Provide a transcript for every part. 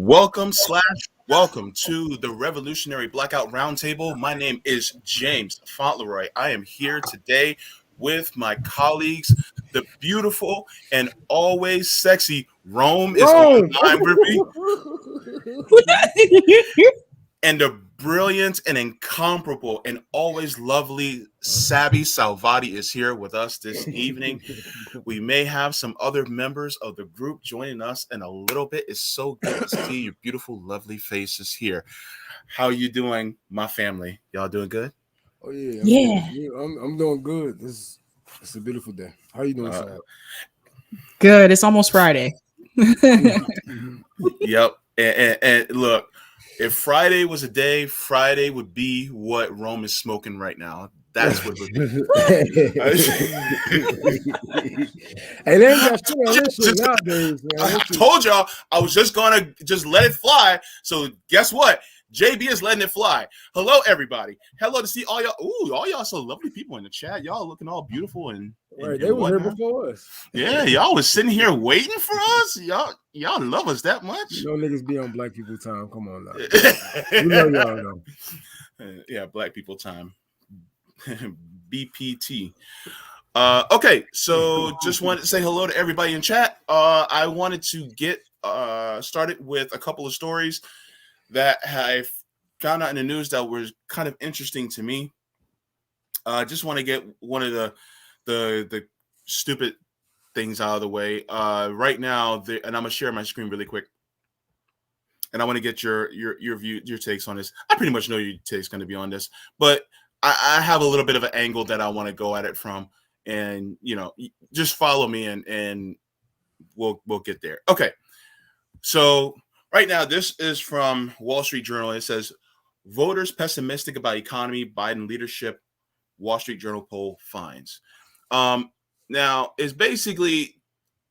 Welcome to the Revolutionary Blackout Roundtable. My name is James Fauntleroy. I am here today with my colleagues, the beautiful and always sexy Rome is on Rome. the line with me, and the brilliant and incomparable and always lovely Sabby Salvati is here with us this evening. We may have some other members of the group joining us in a little bit. It's so good to see your beautiful, lovely faces here. How you doing, my family? Y'all doing good? Oh yeah, Yeah. I'm doing good. It's a beautiful day. How you doing, Sam? Good. It's almost Friday. Yep. And look, if Friday was a day, Friday would be what Rome is smoking right now. That's what it would be. Hey, they ain't got shit on this shit nowadays, man. I told y'all I was just gonna just let it fly. So guess what? JB is letting it fly. Hello, everybody. Hello to see all y'all. Ooh, all y'all so lovely people in the chat. Y'all looking all beautiful and right. They were here before us. Yeah, y'all was sitting here waiting for us. Y'all love us that much. You know niggas be on black people time. Come on now. You know y'all know. Yeah, black people time. BPT. Okay, so just wanted to say hello to everybody in chat. I wanted to get started with a couple of stories that I found out in the news that were kind of interesting to me. I just want to get one of the stupid things out of the way. Right now, and I'm gonna share my screen really quick. And I want to get your view, your takes on this. I pretty much know your take's going to be on this, but I have a little bit of an angle that I want to go at it from, and just follow me and we'll get there. Okay, so right now this is from Wall Street Journal. It says voters pessimistic about economy, Biden leadership. Wall Street Journal poll finds. Now it's basically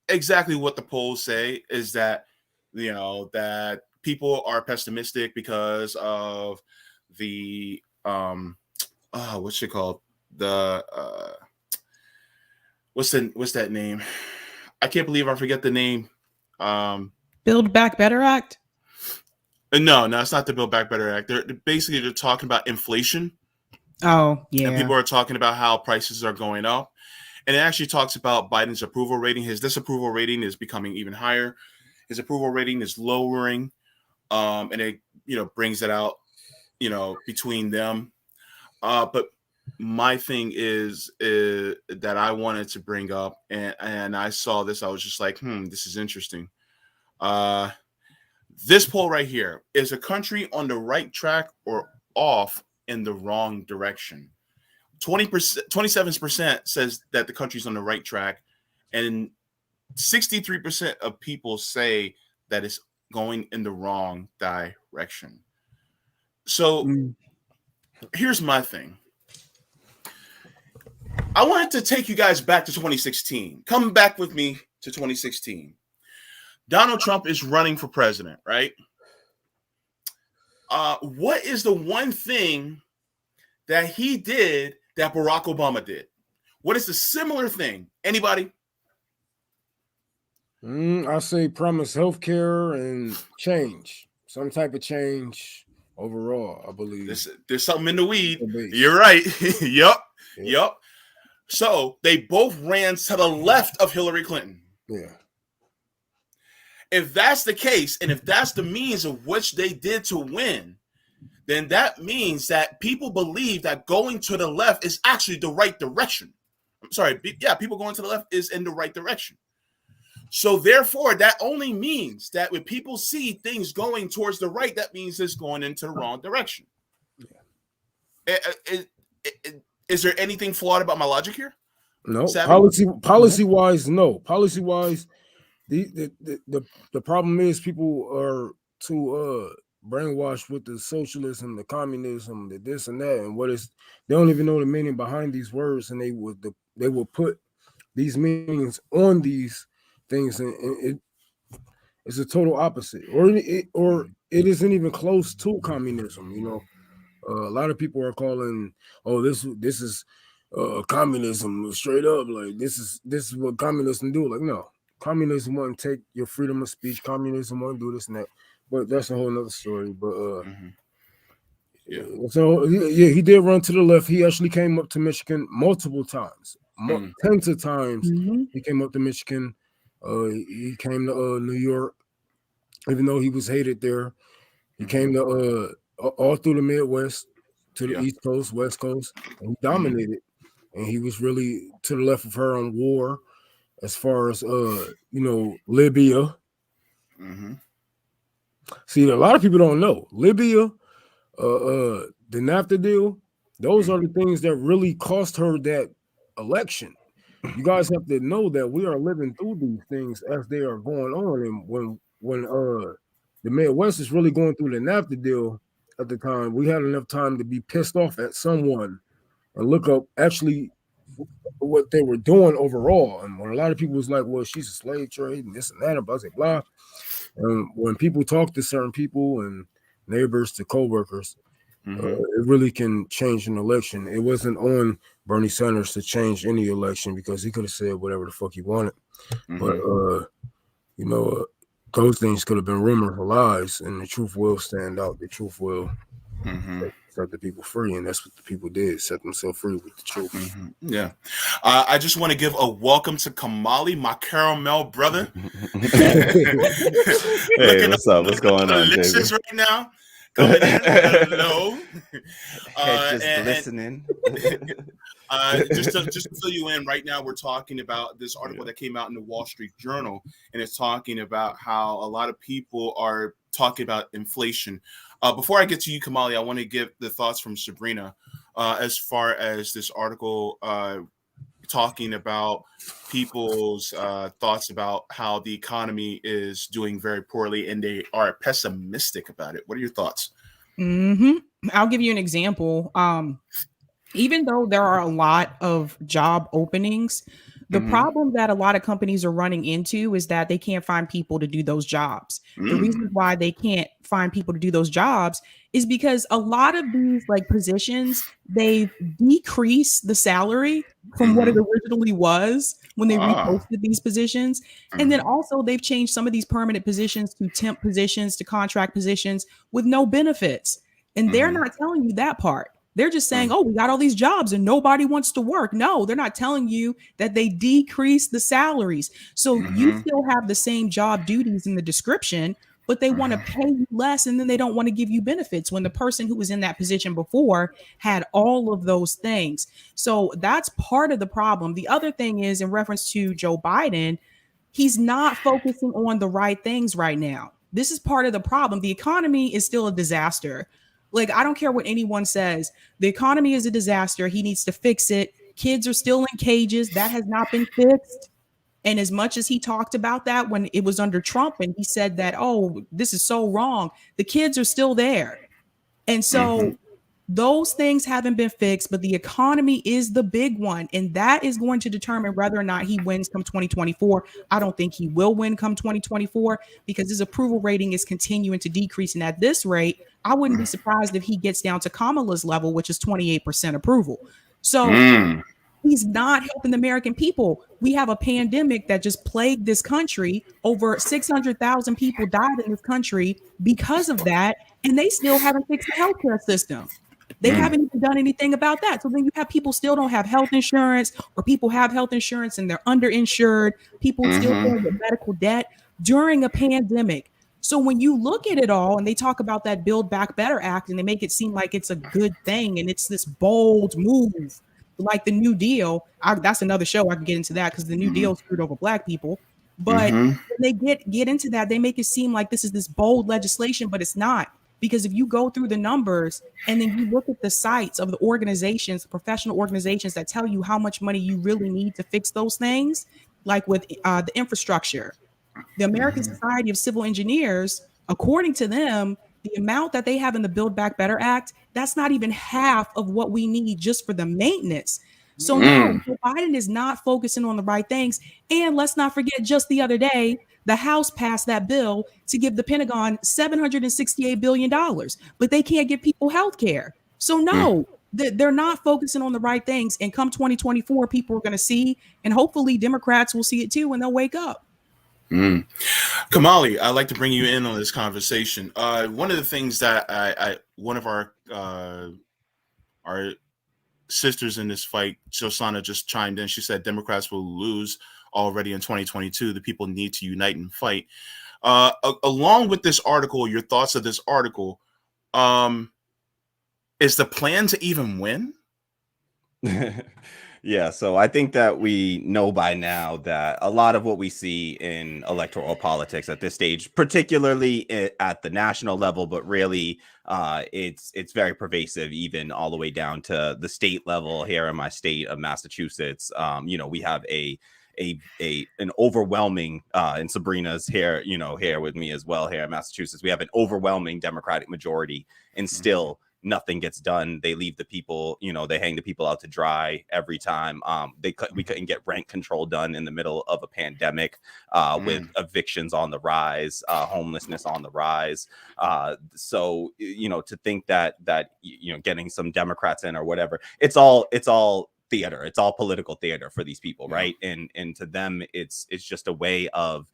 exactly what the polls say is that that people are pessimistic because of the what's it called? The what's that name? I can't believe I forget the name. Build Back Better Act? No, it's not the Build Back Better Act. They're talking about inflation. Oh, yeah. And people are talking about how prices are going up. And it actually talks about Biden's approval rating. His disapproval rating is becoming even higher. His approval rating is lowering. And it brings it out between them. But my thing is that I wanted to bring up, and I saw this, I was just like, this is interesting. This poll right here, is a country on the right track or off in the wrong direction? 27% says that the country's on the right track, and 63% of people say that it's going in the wrong direction. So here's my thing. I wanted to take you guys back to 2016. Come back with me to 2016. Donald Trump is running for president, right? What is the one thing that he did that Barack Obama did? What is the similar thing? Anybody? I say promise healthcare and change. Some type of change overall, I believe. There's something in the weed. You're right. Yep. So they both ran to the left of Hillary Clinton. Yeah. If that's the case, and if that's the means of which they did to win, then that means that people believe that going to the left is actually the right direction. I'm sorry. Yeah, people going to the left is in the right direction. So therefore, that only means that when people see things going towards the right, that means it's going into the wrong direction. Yeah. Is there anything flawed about my logic here? No. Policy wise, no. Policy wise, the problem is people are too brainwashed with the socialism, the communism, the this and that, and they don't even know the meaning behind these words, and they will put these meanings on these things, and it's a total opposite, or it isn't even close to communism. A lot of people are calling, this is communism straight up, like this is what communism do. Like, no, communism wouldn't take your freedom of speech. Communism wouldn't do this and that. but that's a whole nother story. But Yeah. So yeah, he did run to the left. He actually came up to Michigan multiple times, tens of times. He came up to Michigan. He came to New York, even though he was hated there. He came to all through the Midwest, to the East Coast, West Coast, and he dominated. And he was really to the left of her on war, as far as Libya. See, a lot of people don't know Libya. The NAFTA deal, those are the things that really cost her that election. You guys have to know that we are living through these things as they are going on, and when the Midwest is really going through the NAFTA deal at the time, we had enough time to be pissed off at someone and look up actually what they were doing overall. And when a lot of people was like, well, she's a slave trade and this and that, and blah, blah, blah. And when people talk to certain people and neighbors to co-workers, it really can change an election. It wasn't on Bernie Sanders to change any election because he could have said whatever the fuck he wanted. But those things could have been rumors or lies, and the truth will stand out. The truth will set the people free, and that's what the people did, set themselves free with the truth. Yeah. I just want to give a welcome to Kamali, my caramel brother. Hey, what's up? What's going on, David? Right now. Coming in, hello. Just listening. Just to fill you in, right now we're talking about this article that came out in the Wall Street Journal, and it's talking about how a lot of people are talking about inflation. Before I get to you, Kamali, I want to give the thoughts from Sabrina as far as this article talking about people's thoughts about how the economy is doing very poorly and they are pessimistic about it. What are your thoughts? I'll give you an example. Even though there are a lot of job openings, the problem that a lot of companies are running into is that they can't find people to do those jobs. The reason why they can't find people to do those jobs is because a lot of these positions, they decrease the salary from what it originally was when they reposted these positions. And then also they've changed some of these permanent positions to temp positions, to contract positions with no benefits. And they're not telling you that part. They're just saying, oh, we got all these jobs and nobody wants to work. No, they're not telling you that they decrease the salaries. So you still have the same job duties in the description, but they want to pay you less, and then they don't want to give you benefits when the person who was in that position before had all of those things. So that's part of the problem. The other thing is, in reference to Joe Biden, he's not focusing on the right things right now. This is part of the problem. The economy is still a disaster. I don't care what anyone says. The economy is a disaster. He needs to fix it. Kids are still in cages. That has not been fixed. And as much as he talked about that when it was under Trump and he said that, oh, this is so wrong, the kids are still there. And so those things haven't been fixed, but the economy is the big one. And that is going to determine whether or not he wins come 2024. I don't think he will win come 2024 because his approval rating is continuing to decrease. And at this rate, I wouldn't be surprised if he gets down to Kamala's level, which is 28% approval. So he's not helping the American people. We have a pandemic that just plagued this country. Over 600,000 people died in this country because of that. And they still haven't fixed the healthcare system. They haven't even done anything about that. So then you have people still don't have health insurance, or people have health insurance and they're underinsured. People still dealing with medical debt during a pandemic. So when you look at it all and they talk about that Build Back Better Act and they make it seem like it's a good thing and it's this bold move, like the New Deal. That's another show. I can get into that because the New Deal screwed over Black people. But when they get into that, they make it seem like this is this bold legislation, but it's not. Because if you go through the numbers and then you look at the sites of the organizations, the professional organizations that tell you how much money you really need to fix those things, like with the infrastructure, the American Society of Civil Engineers, according to them, the amount that they have in the Build Back Better Act, that's not even half of what we need just for the maintenance. So no, Joe Biden is not focusing on the right things. And let's not forget, just the other day, the House passed that bill to give the Pentagon $768 billion, but they can't give people health care. So no, they're not focusing on the right things. And come 2024, people are going to see, and hopefully Democrats will see it too, and they'll wake up. Kamali, I'd like to bring you in on this conversation. One of the things that one of our sisters in this fight, Josana, just chimed in. She said Democrats will lose already in 2022. The people need to unite and fight. Along with this article, your thoughts of this article, is the plan to even win? Yeah, so I think that we know by now that a lot of what we see in electoral politics at this stage, particularly at the national level, but really it's very pervasive, even all the way down to the state level here in my state of Massachusetts. We have an overwhelming and Sabrina's here, here with me as well here in Massachusetts. We have an overwhelming Democratic majority, and still nothing gets done. They leave the people, they hang the people out to dry every time. We couldn't get rent control done in the middle of a pandemic, with evictions on the rise, homelessness on the rise. So to think that getting some Democrats in or whatever, it's all theater. It's all political theater for these people, right? And to them, it's just a way of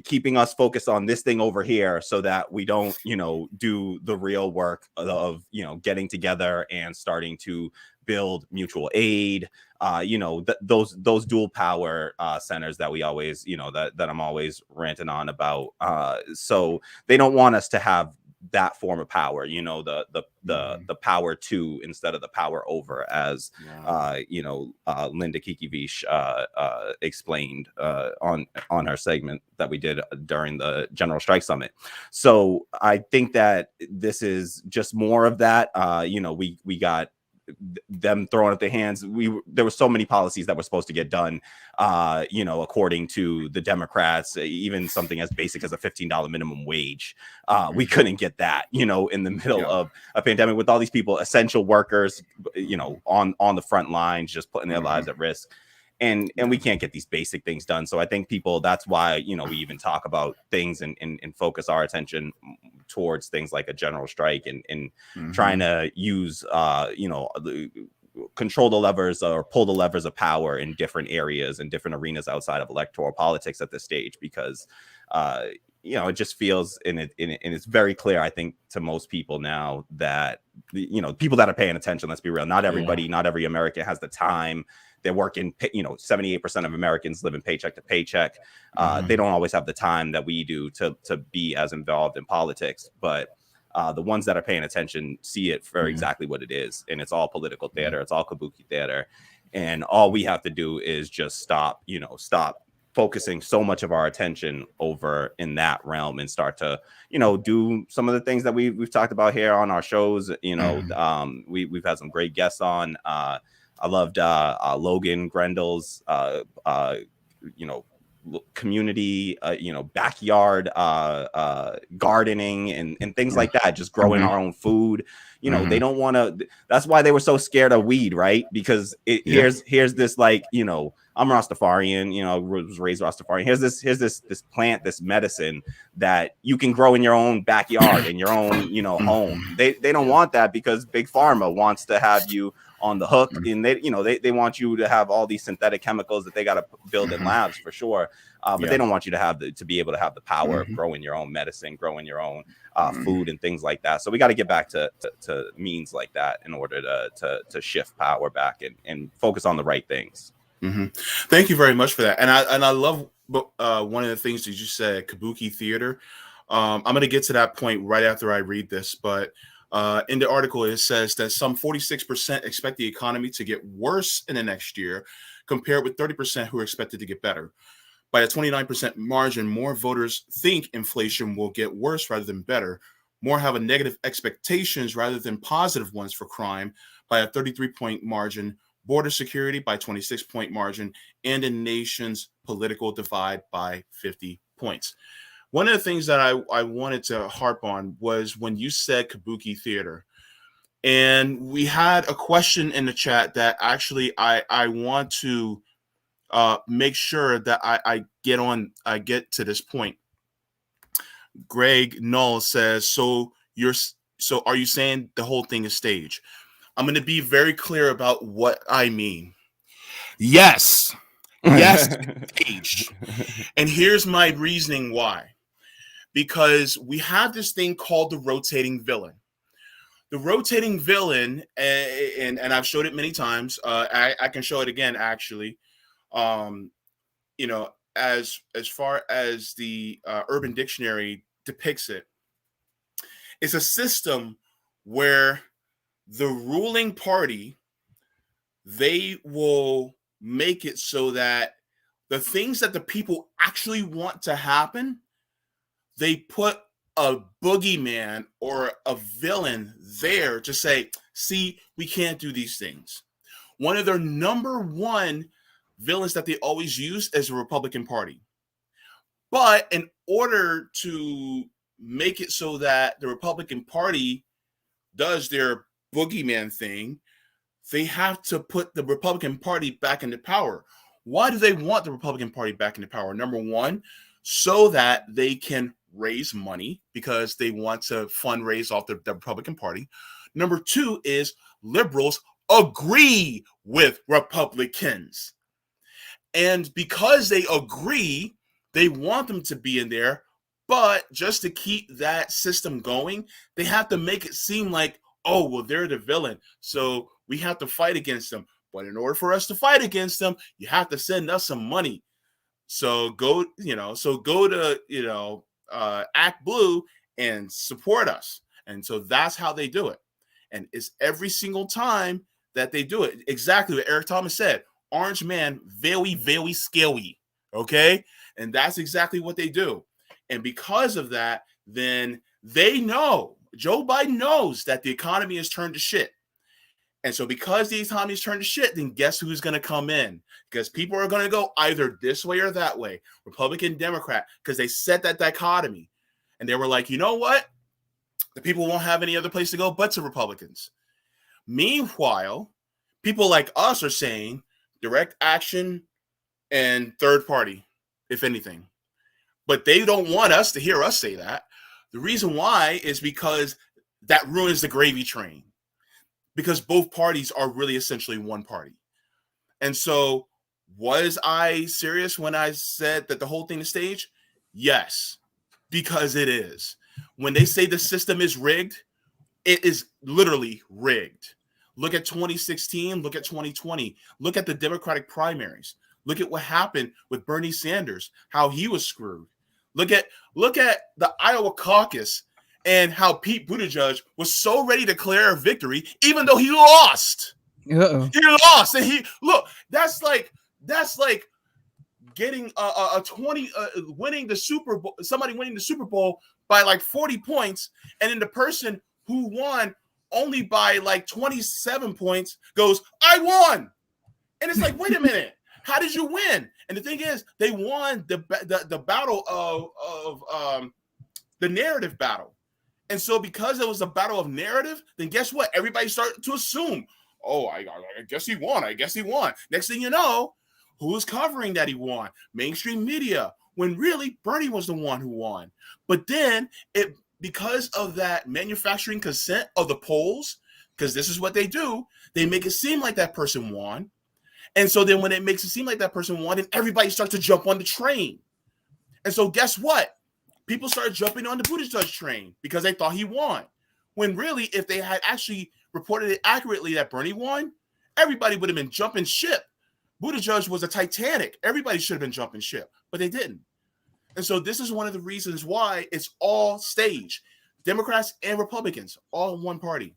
keeping us focused on this thing over here so that we don't, do the real work of, getting together and starting to build mutual aid, those dual power centers that we always, that I'm always ranting on about. So they don't want us to have that form of power, the power to instead of the power over, as Linda Kikivish explained on her segment that we did during the General Strike Summit. So I think that this is just more of that. We got them throwing up their hands. There were so many policies that were supposed to get done, according to the Democrats, even something as basic as a $15 minimum wage. We couldn't get that, in the middle of a pandemic with all these people, essential workers, on the front lines, just putting their lives at risk. And we can't get these basic things done. So I think that's why, we even talk about things and focus our attention towards things like a general strike and trying to use, control the levers or pull the levers of power in different areas and different arenas outside of electoral politics at this stage, because, it just feels and it's very clear, I think, to most people now that, people that are paying attention, let's be real, not everybody, not every American has the time. They're working, 78% of Americans live in paycheck to paycheck. They don't always have the time that we do to be as involved in politics. But the ones that are paying attention see it for exactly what it is. And it's all political theater. It's all kabuki theater. And all we have to do is just stop focusing so much of our attention over in that realm and start to, do some of the things that we've talked about here on our shows. We've had some great guests on. I loved Logan Grendel's, community, backyard gardening and things like that, just growing our own food. They don't want to. That's why they were so scared of weed, right? Because here's this, like, I'm Rastafarian, was raised Rastafarian. Here's this plant, this medicine that you can grow in your own backyard, in your own, home. They don't want that because Big Pharma wants to have you on the hook, and they want you to have all these synthetic chemicals that they got to build in labs for sure. But they don't want you to have to be able to have the power of growing your own medicine, growing your own food and things like that. So we got to get back to means like that in order to shift power back and focus on the right things. Thank you very much for that. And I love one of the things that you said, kabuki theater. I'm going to get to that point right after I read this, but in the article, it says that some 46% expect the economy to get worse in the next year, compared with 30% who are expected to get better. By a 29% margin, more voters think inflation will get worse rather than better. More have a negative expectations rather than positive ones for crime by a 33-point margin, border security by 26-point margin, and the nation's political divide by 50 points. One of the things that I wanted to harp on was when you said kabuki theater. And we had a question in the chat that actually I want to make sure that I get to this point. Greg Null says, so are you saying the whole thing is staged? I'm going to be very clear about what I mean. Yes, Yes, staged. And here's my reasoning why. Because we have this thing called the rotating villain. The rotating villain, and I've showed it many times. I can show it again, actually. You know, as far as the Urban Dictionary depicts it, it's a system where the ruling party, they will make it so that the things that the people actually want to happen, they put a boogeyman or a villain there to say, see, we can't do these things. One of their number one villains that they always use is the Republican Party. But in order to make it so that the Republican Party does their boogeyman thing, they have to put the Republican Party back into power. Why do they want the Republican Party back into power? Number one, so that they can raise money because they want to fundraise off the Republican Party. Number two is liberals agree with Republicans. And because they agree, they want them to be in there. But just to keep that system going, they have to make it seem like, oh, well, they're the villain, so we have to fight against them. But in order for us to fight against them, you have to send us some money. So go to, Act Blue and support us. And so that's how they do it. And it's every single time that they do it. Exactly what Eric Thomas said. Orange man, very, very scary. Okay? And that's exactly what they do. And because of that, then they know, Joe Biden knows that the economy has turned to shit. And so because the economy has turned to shit, then guess who's going to come in? Because people are going to go either this way or that way, Republican, Democrat, because they set that dichotomy. And they were like, you know what? The people won't have any other place to go but to Republicans. Meanwhile, people like us are saying direct action and third party, if anything. But they don't want us to hear us say that. The reason why is because that ruins the gravy train. Because both parties are really essentially one party. And so, was I serious when I said that the whole thing is staged? Yes, because it is. When they say the system is rigged, it is literally rigged. Look at 2016, look at 2020, look at the Democratic primaries. Look at what happened with Bernie Sanders, how he was screwed. Look at the Iowa caucus and how Pete Buttigieg was so ready to declare a victory, even though he lost. Uh-oh. He lost, and that's like getting winning the Super Bowl. Somebody winning the Super Bowl by like 40 points, and then the person who won only by like 27 points goes, "I won," and it's like, wait a minute. How did you win? And the thing is, they won the battle of the narrative battle. And so because it was a battle of narrative, then guess what? Everybody started to assume, oh, I guess he won. I guess he won. Next thing you know, who's covering that he won? Mainstream media, when really Bernie was the one who won. But then because of that manufacturing consent of the polls, because this is what they do, they make it seem like that person won. And so then when it makes it seem like that person won, then everybody starts to jump on the train. And so guess what? People started jumping on the Buttigieg train because they thought he won. When really, if they had actually reported it accurately that Bernie won, everybody would have been jumping ship. Buttigieg was a Titanic. Everybody should have been jumping ship, but they didn't. And so this is one of the reasons why it's all staged. Democrats and Republicans, all in one party.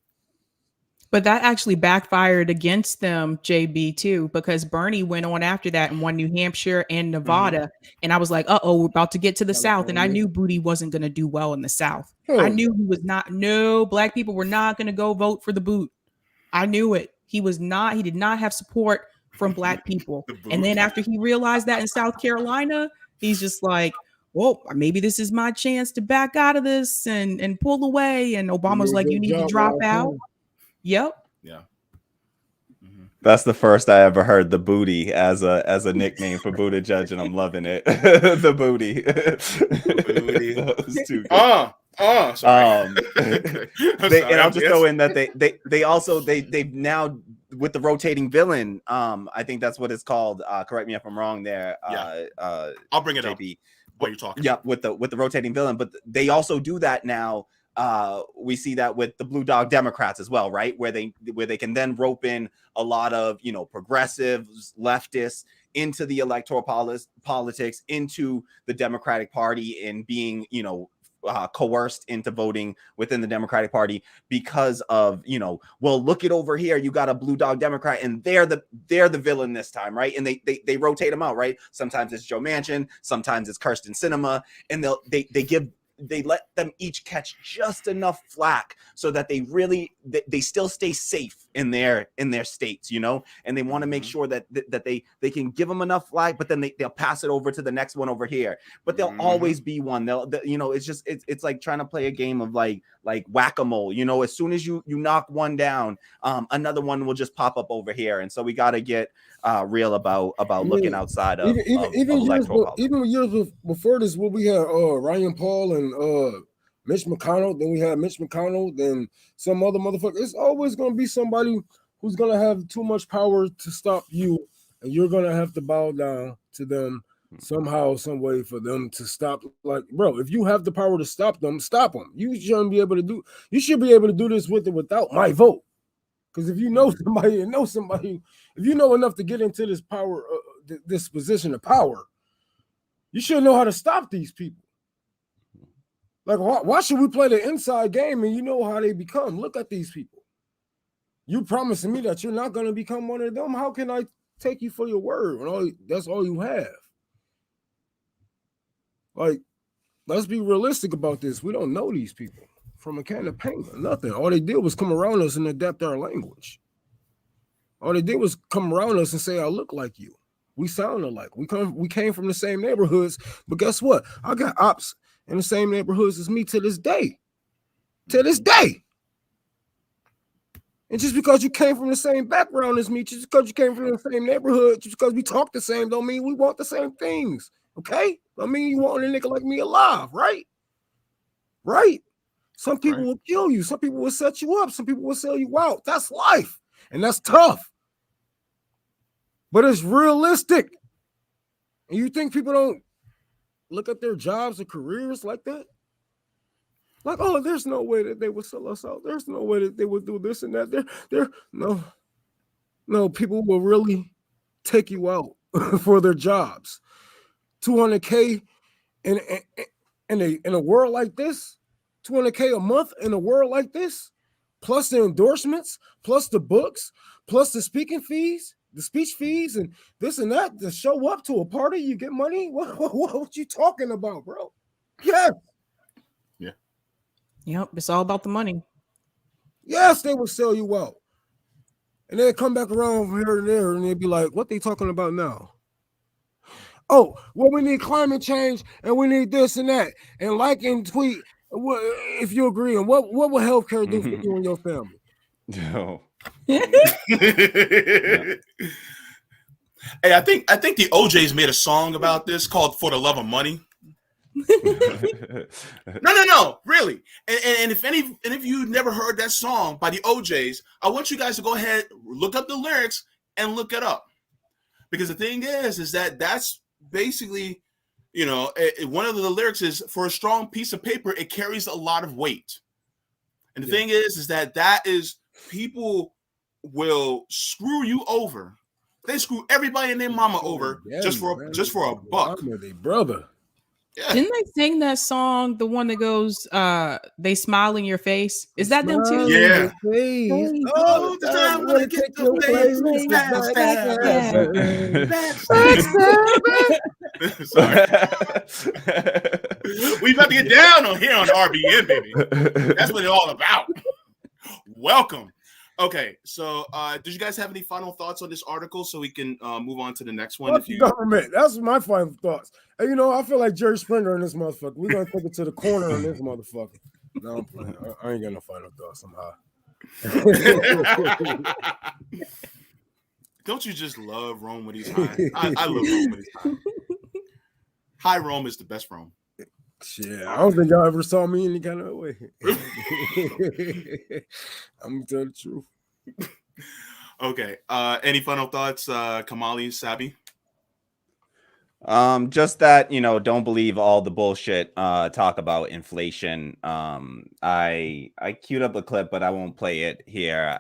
But that actually backfired against them, JB, too, because Bernie went on after that and won New Hampshire and Nevada. Mm-hmm. And I was like, we're about to get to the South. And I knew Booty wasn't going to do well in the South. I knew he was not. No, black people were not going to go vote for the boot. I knew it. He was not. He did not have support from black people. And then after he realized that in South Carolina, he's just like, well, maybe this is my chance to back out of this and pull away. And Obama's like, you need to drop out. Yep. Yeah. Mm-hmm. That's the first I ever heard the booty as a nickname for Buttigieg, and I'm loving it. The booty. Sorry. And I'll just throw in that they've now with the rotating villain. I think that's what it's called. Correct me if I'm wrong there. I'll bring it JP. up while you're talking. Yeah, with the rotating villain, but they also do that now. We see that with the Blue Dog Democrats as well, right? Where they can then rope in a lot of, you know, progressives, leftists into the electoral politics, into the Democratic Party, and being, you know, coerced into voting within the Democratic Party because of, you know, well, look it over here, you got a Blue Dog Democrat and they're the villain this time, right? And they rotate them out, right? Sometimes it's Joe Manchin, sometimes it's Kirsten Sinema, and they let them each catch just enough flack so that they still stay safe in their states, you know, and they want to make sure that they can give them enough flack, but then they'll pass it over to the next one over here. But there'll always be one. You know, it's like trying to play a game of like whack-a-mole. You know, as soon as you knock one down, another one will just pop up over here. And so we got to get real about looking outside of even years before this, what we had Ryan Paul and Mitch McConnell, then we had Mitch McConnell, then some other motherfucker. It's always going to be somebody who's going to have too much power to stop you, and you're going to have to bow down to them somehow, some way for them to stop. Like, bro, if you have the power to stop them, stop them. You should be able to do this with or without my vote. Because if you know somebody, if you know enough to get into this power, this position of power, you should know how to stop these people. Like, why should we play the inside game and you know how they become? Look at these people. You promising me that you're not going to become one of them. How can I take you for your word when that's all you have? Like, let's be realistic about this. We don't know these people from a can of paint or nothing. All they did was come around us and adapt our language. All they did was come around us and say, I look like you. We sound alike. We came from the same neighborhoods, but guess what? I got ops in the same neighborhoods as me to this day. To this day. And just because you came from the same background as me, just because you came from the same neighborhood, just because we talk the same, don't mean we want the same things. Okay? I mean, you want a nigga like me alive, right? Right? Some people will kill you. Some people will set you up. Some people will sell you out. That's life. And that's tough. But it's realistic. And you think people don't look at their jobs or careers like that? Like, oh, there's no way that they would sell us out. There's no way that they would do this and that. No, people will really take you out for their jobs. $200K in a world like this, $200K a month in a world like this, plus the endorsements, plus the books, plus the speaking fees, the speech fees, and this and that to show up to a party, you get money. What you talking about, bro? Yeah. Yep, it's all about the money. Yes, they will sell you out. And then come back around here and there, and they'd be like, what they talking about now? Oh, well, we need climate change, and we need this and that. And like and tweet, if you agree, and what will healthcare do for you and your family? No. Hey, I think the OJs made a song about this called "For the Love of Money." No, really. And if any of you never heard that song by the OJs, I want you guys to go ahead, look up the lyrics and look it up, because the thing is that that's basically, you know, one of the lyrics is, for a strong piece of paper, it carries a lot of weight. And the thing is that is, people will screw you over. They screw everybody and their mama over just for a buck. They brother. Yeah. Didn't they sing that song, the one that goes, they smile in your face? Is that them too? Yeah. Oh, the time when I get your place. Sorry. We about to get down on here on RBN, baby. That's what it's all about. Welcome. Okay, so did you guys have any final thoughts on this article so we can move on to the next one? Government. That's my final thoughts. And you know, I feel like Jerry Springer in this motherfucker. We're gonna take it to the corner on this motherfucker. No, I'm playing. I ain't got no final thoughts somehow. Don't you just love Rome when he's high? I love Rome when he's high. High Rome is the best Rome. Shit, I don't think y'all ever saw me any kind of way. I'm gonna tell the truth. Okay. Any final thoughts, Kamali, Sabi? Just that, don't believe all the bullshit talk about inflation. I queued up a clip, but I won't play it here,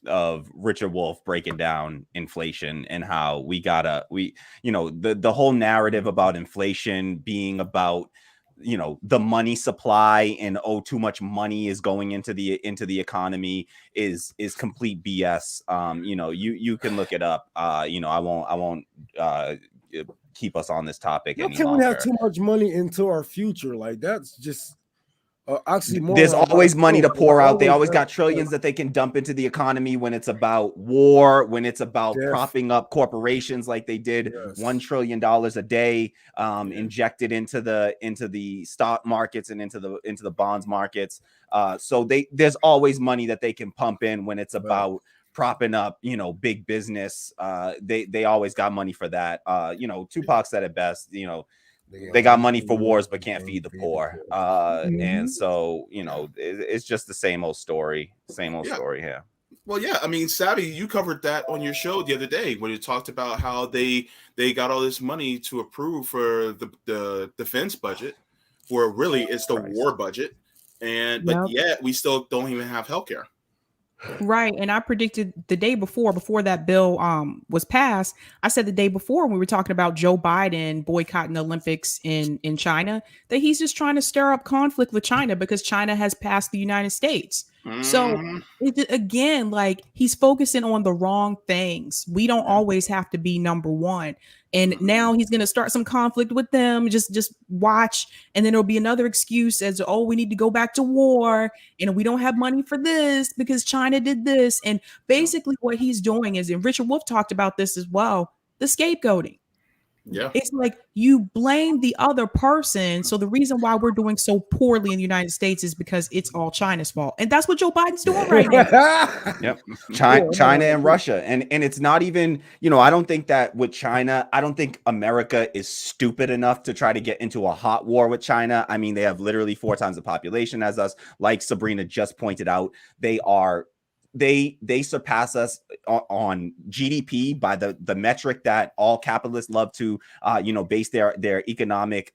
of Richard Wolff breaking down inflation and how the whole narrative about inflation being about the money supply and too much money is going into the economy is complete BS. You can look it up. I won't keep us on this topic How any can we have longer. too much money into our future? Like, that's just oxymoron. There's always money to pour out. They always got have trillions that they can dump into the economy when it's about war, when it's about death. propping up corporations like they did. Yes. $1 trillion a day injected into the stock markets and into the bonds markets. So there's always money that they can pump in when it's about propping up, big business. They always got money for that. Tupac said it best, they got money for wars but can't feed the poor. And so, it's just the same old story story here. Well, yeah, I mean, Sabi, you covered that on your show the other day when you talked about how they got all this money to approve for the defense budget, where really it's the war budget, but yet we still don't even have healthcare. Right. And I predicted the day before that bill was passed, I said the day before when we were talking about Joe Biden boycotting the Olympics in China, that he's just trying to stir up conflict with China because China has passed the United States. So again, like, he's focusing on the wrong things. We don't always have to be number one. And now he's going to start some conflict with them. Just watch. And then there'll be another excuse as, oh, we need to go back to war and we don't have money for this because China did this. And basically what he's doing is, and Richard Wolff talked about this as well, the scapegoating. Yeah. It's like you blame the other person. So the reason why we're doing so poorly in the United States is because it's all China's fault. And that's what Joe Biden's doing right now. Yep. China and Russia. And it's not even, I don't think that with China, I don't think America is stupid enough to try to get into a hot war with China. I mean, they have literally 4 times the population as us. Like Sabrina just pointed out, they surpass us on GDP by the metric that all capitalists love to base their economic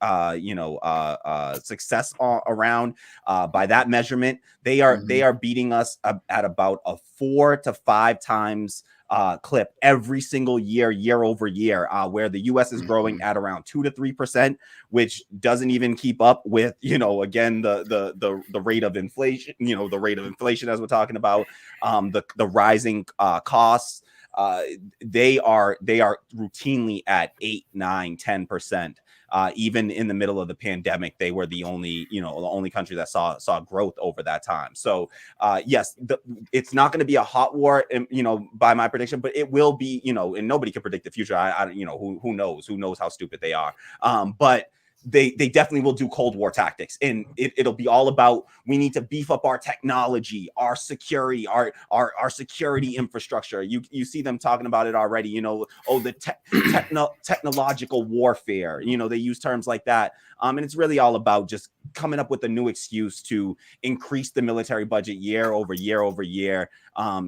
success around. By that measurement, they are beating us at about a 4 to 5 times clip every single year over year, where the US is growing at around 2 to 3%, which doesn't even keep up with, again, the rate of inflation, the rate of inflation as we're talking about, the rising costs. They are routinely at 8, 9, 10%. Even in the middle of the pandemic, they were the only country that saw growth over that time. So yes, it's not going to be a hot war, by my prediction, but it will be, and nobody can predict the future. Who knows how stupid they are. But they definitely will do Cold War tactics, and it'll be all about, we need to beef up our technology, our security, our security infrastructure. You see them talking about it already, the technological warfare, they use terms like that. And it's really all about just coming up with a new excuse to increase the military budget year over year.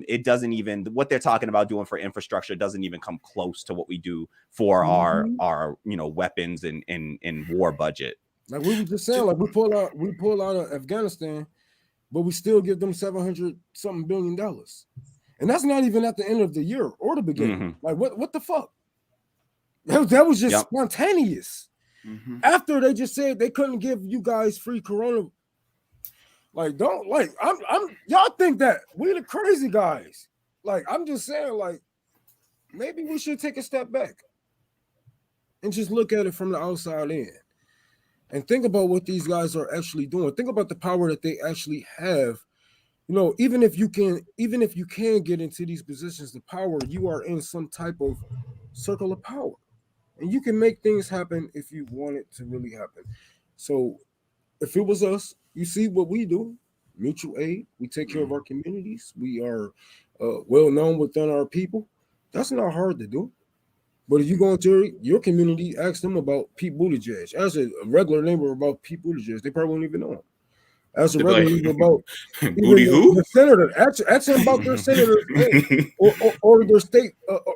It doesn't even, what they're talking about doing for infrastructure doesn't even come close to what we do for our weapons and war budget. Like we were just saying, like we pull out of Afghanistan, but we still give them $700-something billion. And that's not even at the end of the year or the beginning. Like what the fuck? That was just spontaneous. After they just said they couldn't give you guys free corona. Like, don't, like, I'm y'all think that we the crazy guys. Like, I'm just saying, like, maybe we should take a step back and just look at it from the outside in and think about what these guys are actually doing. Think about the power that they actually have. Even if you can get into these positions, the power, you are in some type of circle of power. And you can make things happen if you want it to really happen. So if it was us, you see what we do, mutual aid. We take care of our communities. We are well known within our people. That's not hard to do. But if you go into your community, ask them about Pete Buttigieg. Ask a regular neighbor about Pete Buttigieg. They probably won't even know him. Ask the They'd be like, regulars about booty even who? the senator. Ask them about their senators or their state,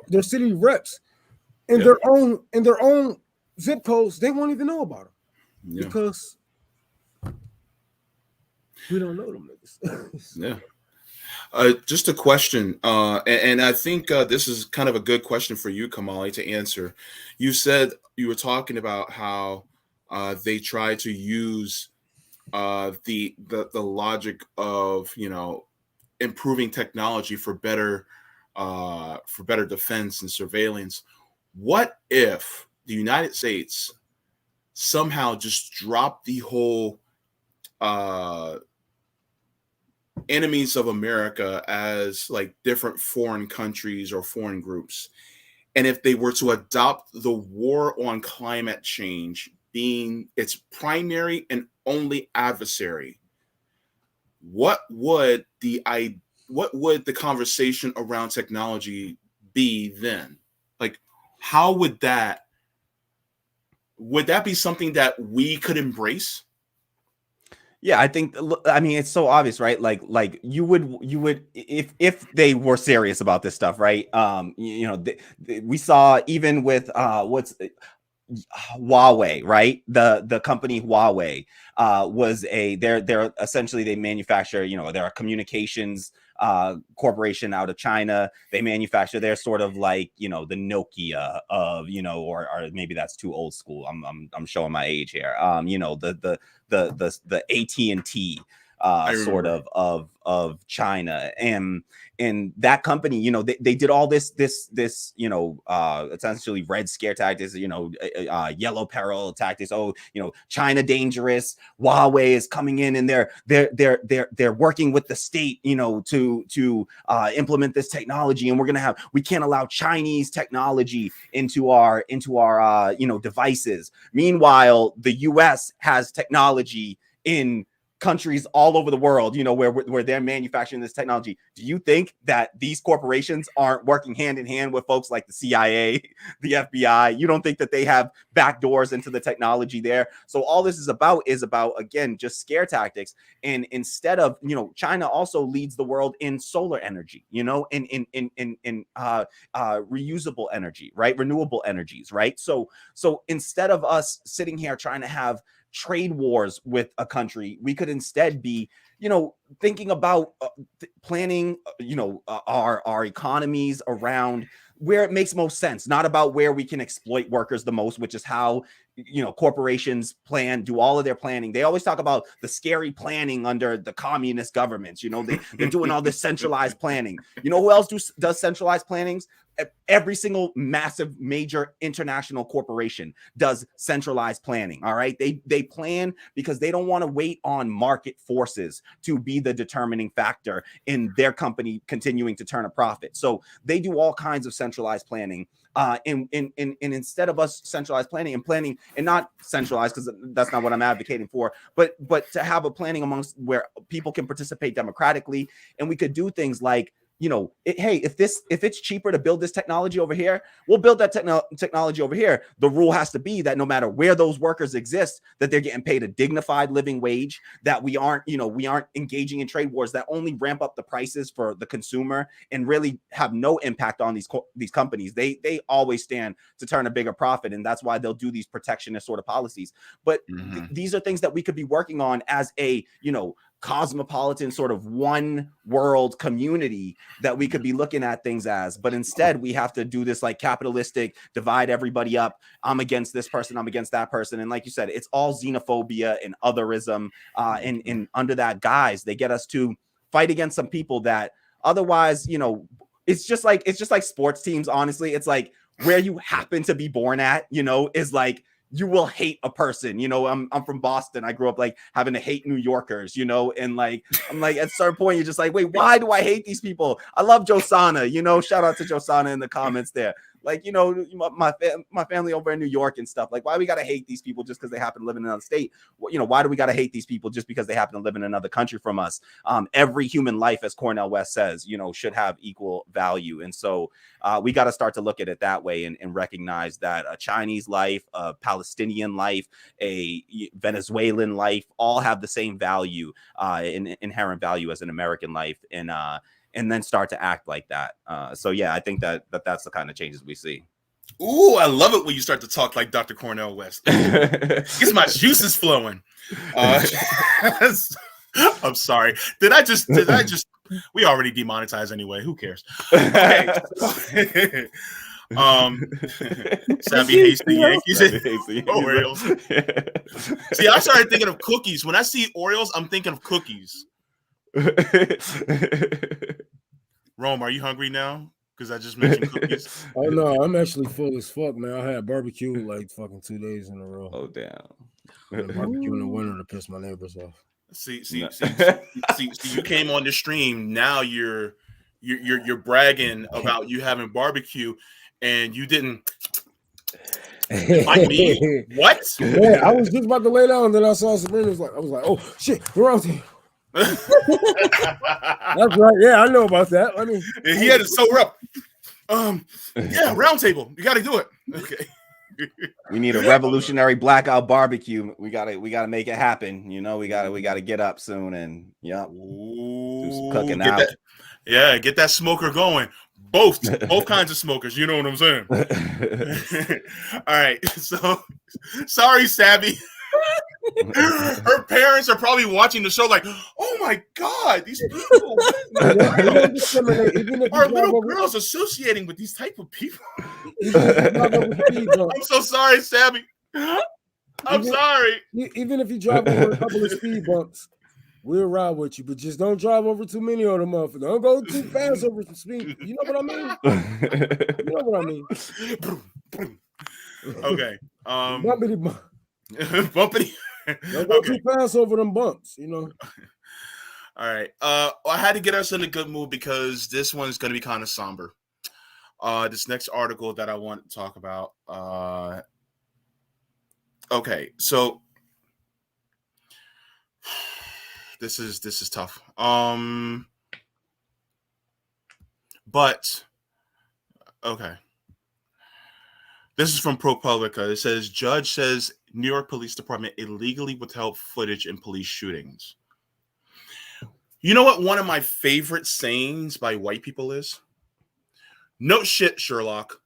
their city reps in their own zip codes. They won't even know about them because we don't know them niggas. Yeah. Just a question, and I think this is kind of a good question for you, Kamali, to answer. You said you were talking about how they try to use the logic of improving technology for better defense and surveillance. What if the United States somehow just dropped the whole enemies of America as like different foreign countries or foreign groups, and if they were to adopt the war on climate change being its primary and only adversary, what would the conversation around technology be then? Like, how would that be something that we could embrace? Yeah, I think, I mean, it's so obvious, right? Like you would if they were serious about this stuff, right? We saw even with Huawei, right? The company Huawei was they're essentially, they manufacture, they're a communications corporation out of China. They manufacture, they're sort of like, the Nokia of, or maybe that's too old school. I'm showing my age here. The AT&T sort of China, and that company, they did all this essentially red scare tactics, yellow peril tactics. Oh, China dangerous. Huawei is coming in, and they're working with the state, to implement this technology, and we can't allow Chinese technology into our devices. Meanwhile, the U.S. has technology in countries all over the world, where they're manufacturing this technology. Do you think that these corporations aren't working hand in hand with folks like the CIA, the FBI? You don't think that they have back doors into the technology there? So all this is about again, just scare tactics. And instead of, China also leads the world in solar energy, in reusable energy, right? Renewable energies, right? So instead of us sitting here trying to have trade wars with a country, we could instead be, thinking about planning, our economies around where it makes most sense, not about where we can exploit workers the most, which is how, corporations do all of their planning. They always talk about the scary planning under the communist governments. They're doing all this centralized planning. Who else does centralized plannings? Every single massive major international corporation does centralized planning. All right. They plan because they don't want to wait on market forces to be the determining factor in their company continuing to turn a profit. So they do all kinds of centralized planning. And instead of us centralized planning and not centralized, because that's not what I'm advocating for, but to have a planning amongst where people can participate democratically, and we could do things like, hey, if it's cheaper to build this technology over here, we'll build that technology over here. The rule has to be that no matter where those workers exist, that they're getting paid a dignified living wage, that we aren't engaging in trade wars that only ramp up the prices for the consumer and really have no impact on these companies. They always stand to turn a bigger profit, and that's why they'll do these protectionist sort of policies. But these are things that we could be working on as a, cosmopolitan sort of one world community that we could be looking at things as. But instead we have to do this like capitalistic divide everybody up. I'm against this person, I'm against that person. And like you said, it's all xenophobia and otherism. And under that guise, they get us to fight against some people that otherwise, it's just like sports teams. Honestly, it's like where you happen to be born at, is like, you will hate a person. I'm from Boston. I grew up like having to hate New Yorkers, and like, I'm like, at a certain point, you're just like, wait, why do I hate these people? I love Josana, shout out to Josana in the comments there. Like, my family over in New York and stuff. Like, why we gotta hate these people just because they happen to live in another state? Why do we gotta hate these people just because they happen to live in another country from us? Every human life, as Cornel West says, should have equal value. And so we got to start to look at it that way and recognize that a Chinese life, a Palestinian life, a Venezuelan life all have the same value, inherent value as an American life, and then start to act like that. So yeah, I think that's the kind of changes we see. Ooh, I love it when you start to talk like Dr. Cornel West. Gets my juices flowing. I'm sorry. Did I just? We already demonetized anyway. Who cares? Okay. Savvy hates the Yankees. Orioles. See, I started thinking of cookies. When I see Orioles, I'm thinking of cookies. Rome, are you hungry now? Because I just mentioned cookies. Oh no, I'm actually full as fuck, man. I had barbecue like fucking 2 days in a row. Oh damn. Barbecue in the winter to piss my neighbors off. See, you came on the stream. Now you're bragging about you having barbecue, and you didn't like me. What? Yeah, I was just about to lay down, and then I saw Sabrina. I was like, oh shit, we're out here. That's right. Yeah, I know about that. I mean, he had to sober up. Yeah, roundtable. You got to do it. Okay. We need a revolutionary blackout barbecue. We gotta make it happen. We gotta get up soon and do some cooking out. Get that smoker going. Both kinds of smokers. You know what I'm saying? All right. So sorry, Savvy. Her parents are probably watching the show like, oh my God, these people are little girls associating with these type of people. I'm so sorry, Savvy. I'm sorry. Even if you drive over a couple of speed bumps, we'll ride with you, but just don't drive over too many of them motherfuckers. Don't go too fast over some speed. You know what I mean? You know what I mean? Okay. Bumpity bump. Bumpity. Don't go too fast over them bumps, All right. I had to get us in a good mood because this one's going to be kind of somber. This next article that I want to talk about. Okay, so this is tough. But okay. This is from ProPublica. It says, judge says New York Police Department illegally withheld footage in police shootings. You know what one of my favorite sayings by white people is? No shit, Sherlock.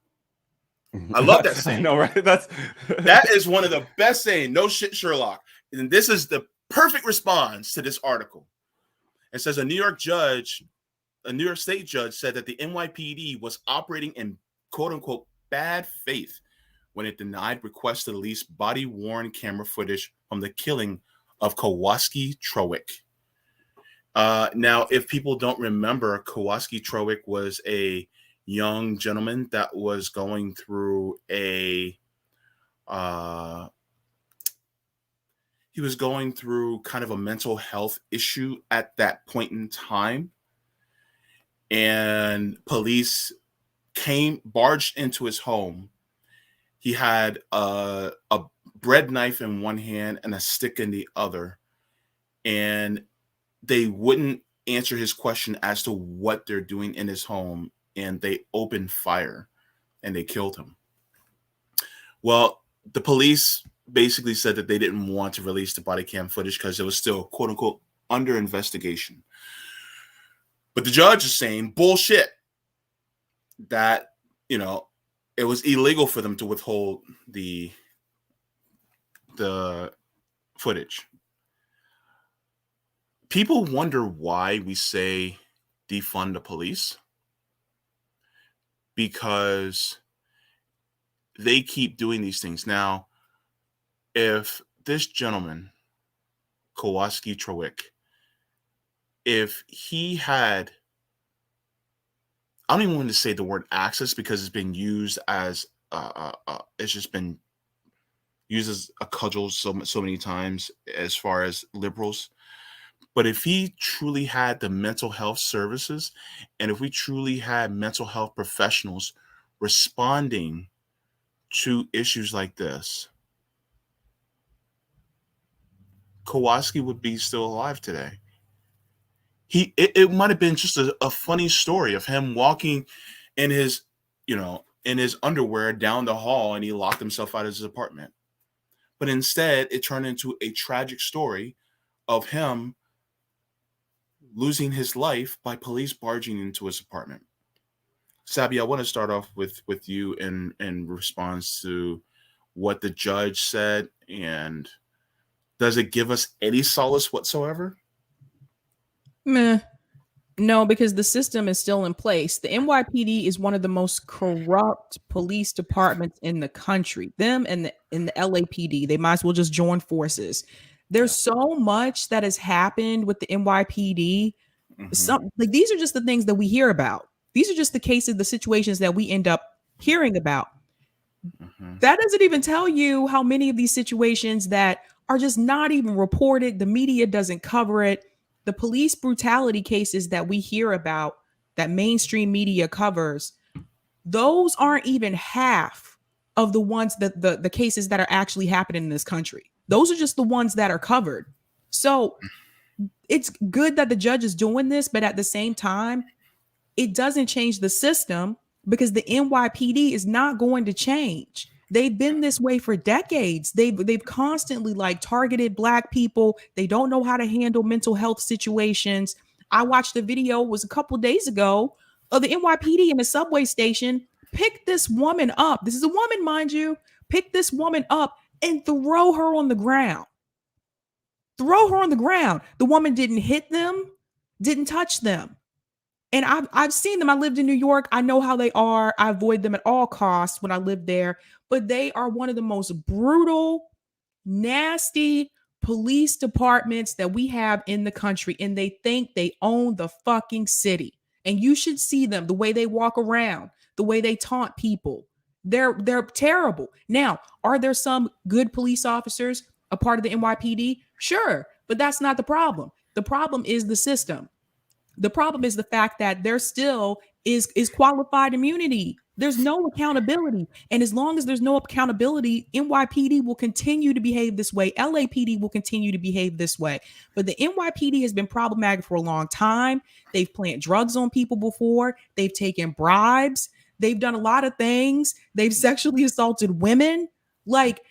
I love that saying. I know, right? That is one of the best saying. No shit, Sherlock. And this is the perfect response to this article. It says a New York State judge said that the NYPD was operating in quote unquote bad faith when it denied requests to release body-worn camera footage from the killing of Kowalski Trowick. Now, if people don't remember, Kowalski Trowick was a young gentleman that was going through kind of a mental health issue at that point in time. And police barged into his home. He had a bread knife in one hand and a stick in the other. And they wouldn't answer his question as to what they're doing in his home. And they opened fire and they killed him. Well, the police basically said that they didn't want to release the body cam footage because it was still, quote unquote, under investigation. But the judge is saying bullshit, that, it was illegal for them to withhold the footage. People wonder why we say defund the police, because they keep doing these things. Now, if this gentleman, Kowalski Trowick, if he had, I don't even want to say the word access because it's been used as it's just been used as a cudgel so many times as far as liberals. But if he truly had the mental health services, and if we truly had mental health professionals responding to issues like this, Kowalski would be still alive today. It might have been just a funny story of him walking in his, in his underwear down the hall, and he locked himself out of his apartment. But instead, it turned into a tragic story of him losing his life by police barging into his apartment. Sabby, I want to start off with you in response to what the judge said, and does it give us any solace whatsoever? Meh. No, because the system is still in place. The NYPD is one of the most corrupt police departments in the country. Them and the LAPD, they might as well just join forces. There's so much that has happened with the NYPD. Some like these are just the things that we hear about. These are just the cases, the situations that we end up hearing about. That doesn't even tell you how many of these situations that are just not even reported. The media doesn't cover it. The police brutality cases that we hear about, that mainstream media covers, those aren't even half of the ones that the cases that are actually happening in this country. Those are just the ones that are covered. So it's good that the judge is doing this, but at the same time, it doesn't change the system, because the NYPD is not going to change. They've been this way for decades. They've constantly like targeted Black people. They don't know how to handle mental health situations. I watched a video, it was a couple days ago, of the NYPD in a subway station pick this woman up. This is a woman, mind you. Pick this woman up and throw her on the ground. Throw her on the ground. The woman didn't hit them, didn't touch them. And I've seen them. I lived in New York. I know how they are. I avoid them at all costs when I lived there. But they are one of the most brutal, nasty police departments that we have in the country. And they think they own the fucking city. And you should see them, the way they walk around, the way they taunt people. They're terrible. Now, are there some good police officers a part of the NYPD? Sure. But that's not the problem. The problem is the system. The problem is the fact that there still is qualified immunity. There's no accountability. And as long as there's no accountability, NYPD will continue to behave this way. LAPD will continue to behave this way. But the NYPD has been problematic for a long time. They've planted drugs on people before. They've taken bribes. They've done a lot of things. They've sexually assaulted women. Like,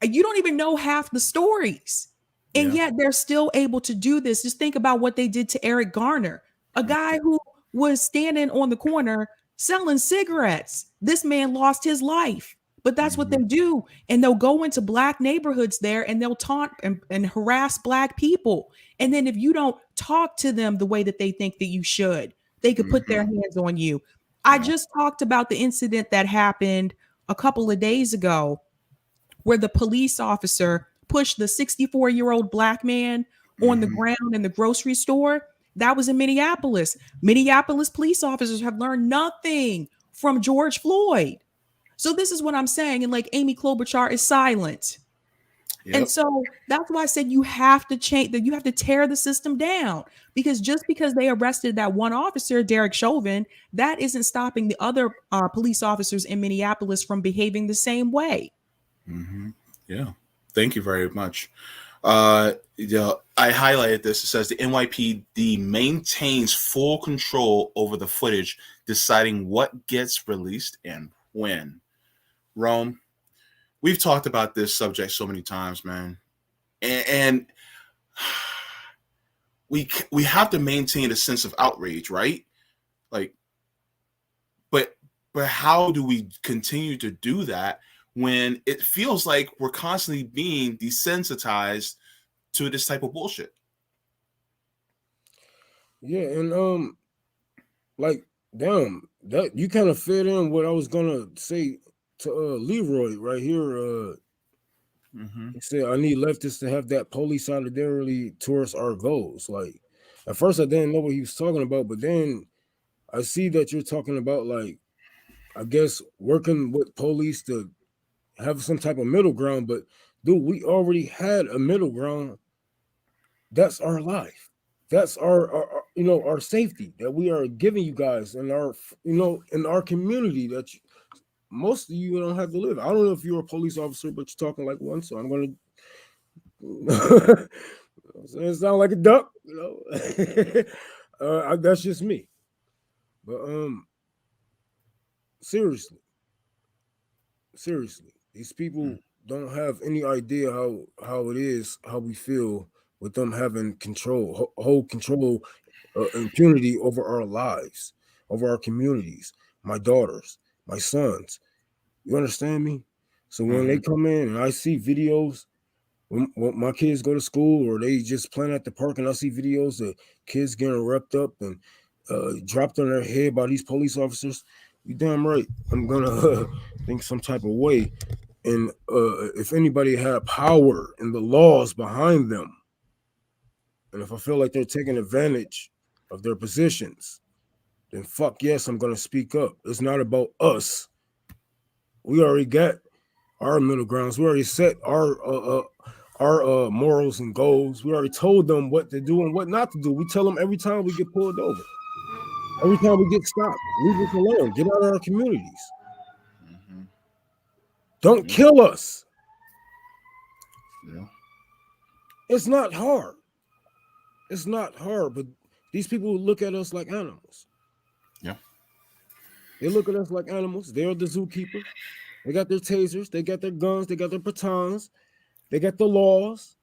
you don't even know half the stories. And yet they're still able to do this. Just think about what they did to Eric Garner, a guy who was standing on the corner selling cigarettes. This man lost his life, but that's what they do. And they'll go into Black neighborhoods there and they'll taunt and harass Black people. And then if you don't talk to them the way that they think that you should, they could put their hands on you. I just talked about the incident that happened a couple of days ago where the police officer pushed the 64-year-old Black man on the ground in the grocery store. That was in Minneapolis. Minneapolis police officers have learned nothing from George Floyd. So this is what I'm saying. And like Amy Klobuchar is silent. And so that's why I said you have to change, that you have to tear the system down, because just because they arrested that one officer, Derek Chauvin, that isn't stopping the other police officers in Minneapolis from behaving the same way. Yeah. Thank you very much. I highlighted this. It says the NYPD maintains full control over the footage, deciding what gets released and when. Rome, we've talked about this subject so many times, man. And we have to maintain a sense of outrage, right? Like, but how do we continue to do that when it feels like we're constantly being desensitized to this type of bullshit? Yeah, and like, damn, that you kind of fit in what I was gonna say to Leroy right here. He said, I need leftists to have that police solidarity towards our goals. Like, at first I didn't know what he was talking about, but then I see that you're talking about, like, I guess working with police to have some type of middle ground. But dude, we already had a middle ground. That's our life. That's our our safety that we are giving you guys in our in our community, that most of you don't have to live. I don't know if you're a police officer, but you're talking like one, so I'm gonna it sound like a duck, that's just me. But seriously, these people don't have any idea how it is, how we feel with them having control, whole control, impunity over our lives, over our communities, my daughters, my sons. You understand me? So when they come in and I see videos, when my kids go to school or they just playing at the park and I see videos of kids getting wrapped up and dropped on their head by these police officers, you damn right I'm gonna think some type of way. And if anybody had power and the laws behind them, and if I feel like they're taking advantage of their positions, then fuck yes, I'm gonna speak up. It's not about us. We already got our middle grounds. We already set our morals and goals. We already told them what to do and what not to do. We tell them every time we get pulled over, every time we get stopped, leave us alone. Get out of our communities. Don't kill us. Yeah. It's not hard. It's not hard, but these people look at us like animals. Yeah. They look at us like animals. They're the zookeeper. They got their tasers. They got their guns. They got their batons. They got the laws.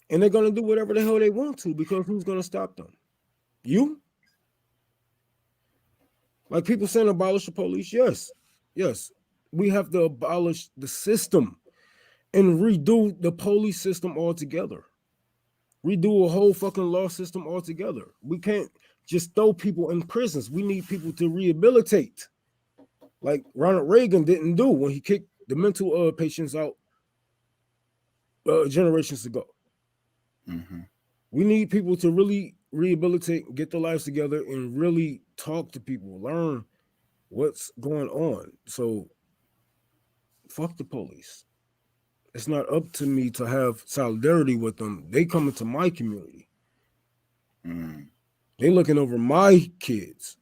And they're going to do whatever the hell they want to, because who's going to stop them? You? Like people saying abolish the police. Yes. We have to abolish the system and redo the police system altogether. Redo a whole fucking law system altogether. We can't just throw people in prisons. We need people to rehabilitate, like Ronald Reagan didn't do when he kicked the mental patients out generations ago. We need people to really rehabilitate, get their lives together, and really talk to people, learn what's going on. So fuck the police. It's not up to me to have solidarity with them. They come into my community. They looking over my kids.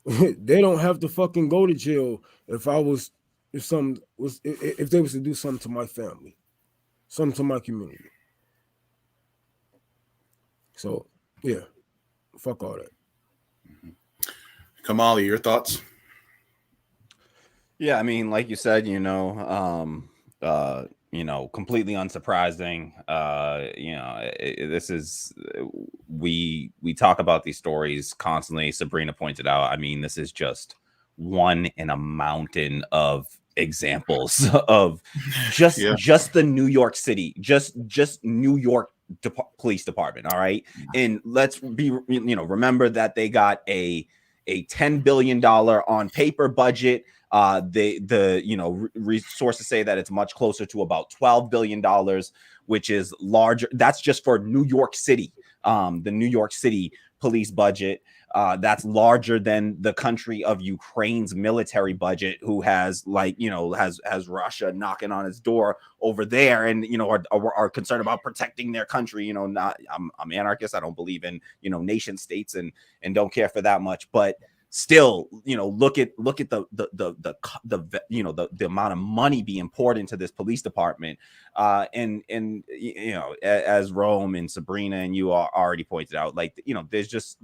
They don't have to fucking go to jail if they was to do something to my family, something to my community. So yeah, fuck all that. Kamali, your thoughts? Yeah, I mean, like you said, completely unsurprising. This is we talk about these stories constantly. Sabrina pointed out. I mean, this is just one in a mountain of examples of just the New York City, just New York Police Department. All right, and let's be remember that they got a $10 billion on paper budget. Resources say that it's much closer to about $12 billion, which is larger. That's just for New York City. The New York City police budget, that's larger than the country of Ukraine's military budget, who has has Russia knocking on its door over there, and are concerned about protecting their country. I'm anarchist. I don't believe in nation states and don't care for that much, but still, look at the amount of money being poured into this police department, and as Rome and Sabrina and you already pointed out, there's just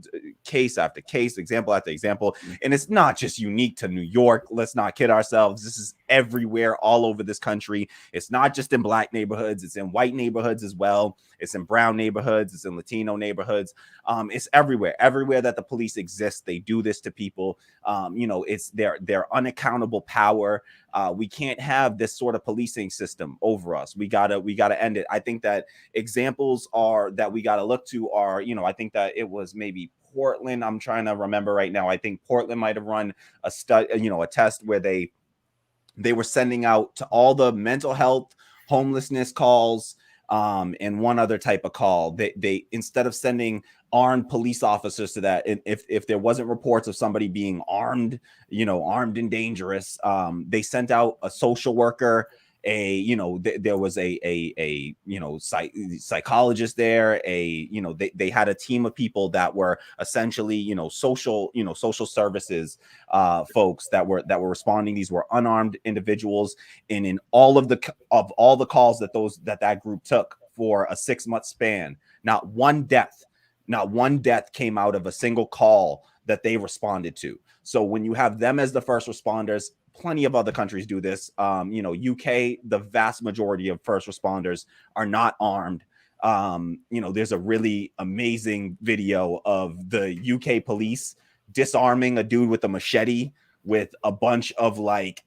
case after case, example after example, and it's not just unique to New York. Let's not kid ourselves. This is everywhere, all over this country. It's not just in black neighborhoods; it's in white neighborhoods as well. It's in brown neighborhoods. It's in Latino neighborhoods. It's everywhere. Everywhere that the police exist, they do this to people. It's their unaccountable power. We can't have this sort of policing system over us. We gotta end it. I think that examples that we gotta look to are, I think that it was maybe Portland. I'm trying to remember right now. I think Portland might have run a test where they were sending out to all the mental health, homelessness calls, and one other type of call. They instead of sending armed police officers to that, and if there wasn't reports of somebody being armed and dangerous, they sent out a social worker there was a psychologist there, they had a team of people that were essentially, social services folks that were responding. These were unarmed individuals, and in all of the calls that group took for a 6-month span, not one death came out of a single call that they responded to. So when you have them as the first responders, plenty of other countries do this. UK, the vast majority of first responders are not armed. There's a really amazing video of the UK police disarming a dude with a machete with a bunch of like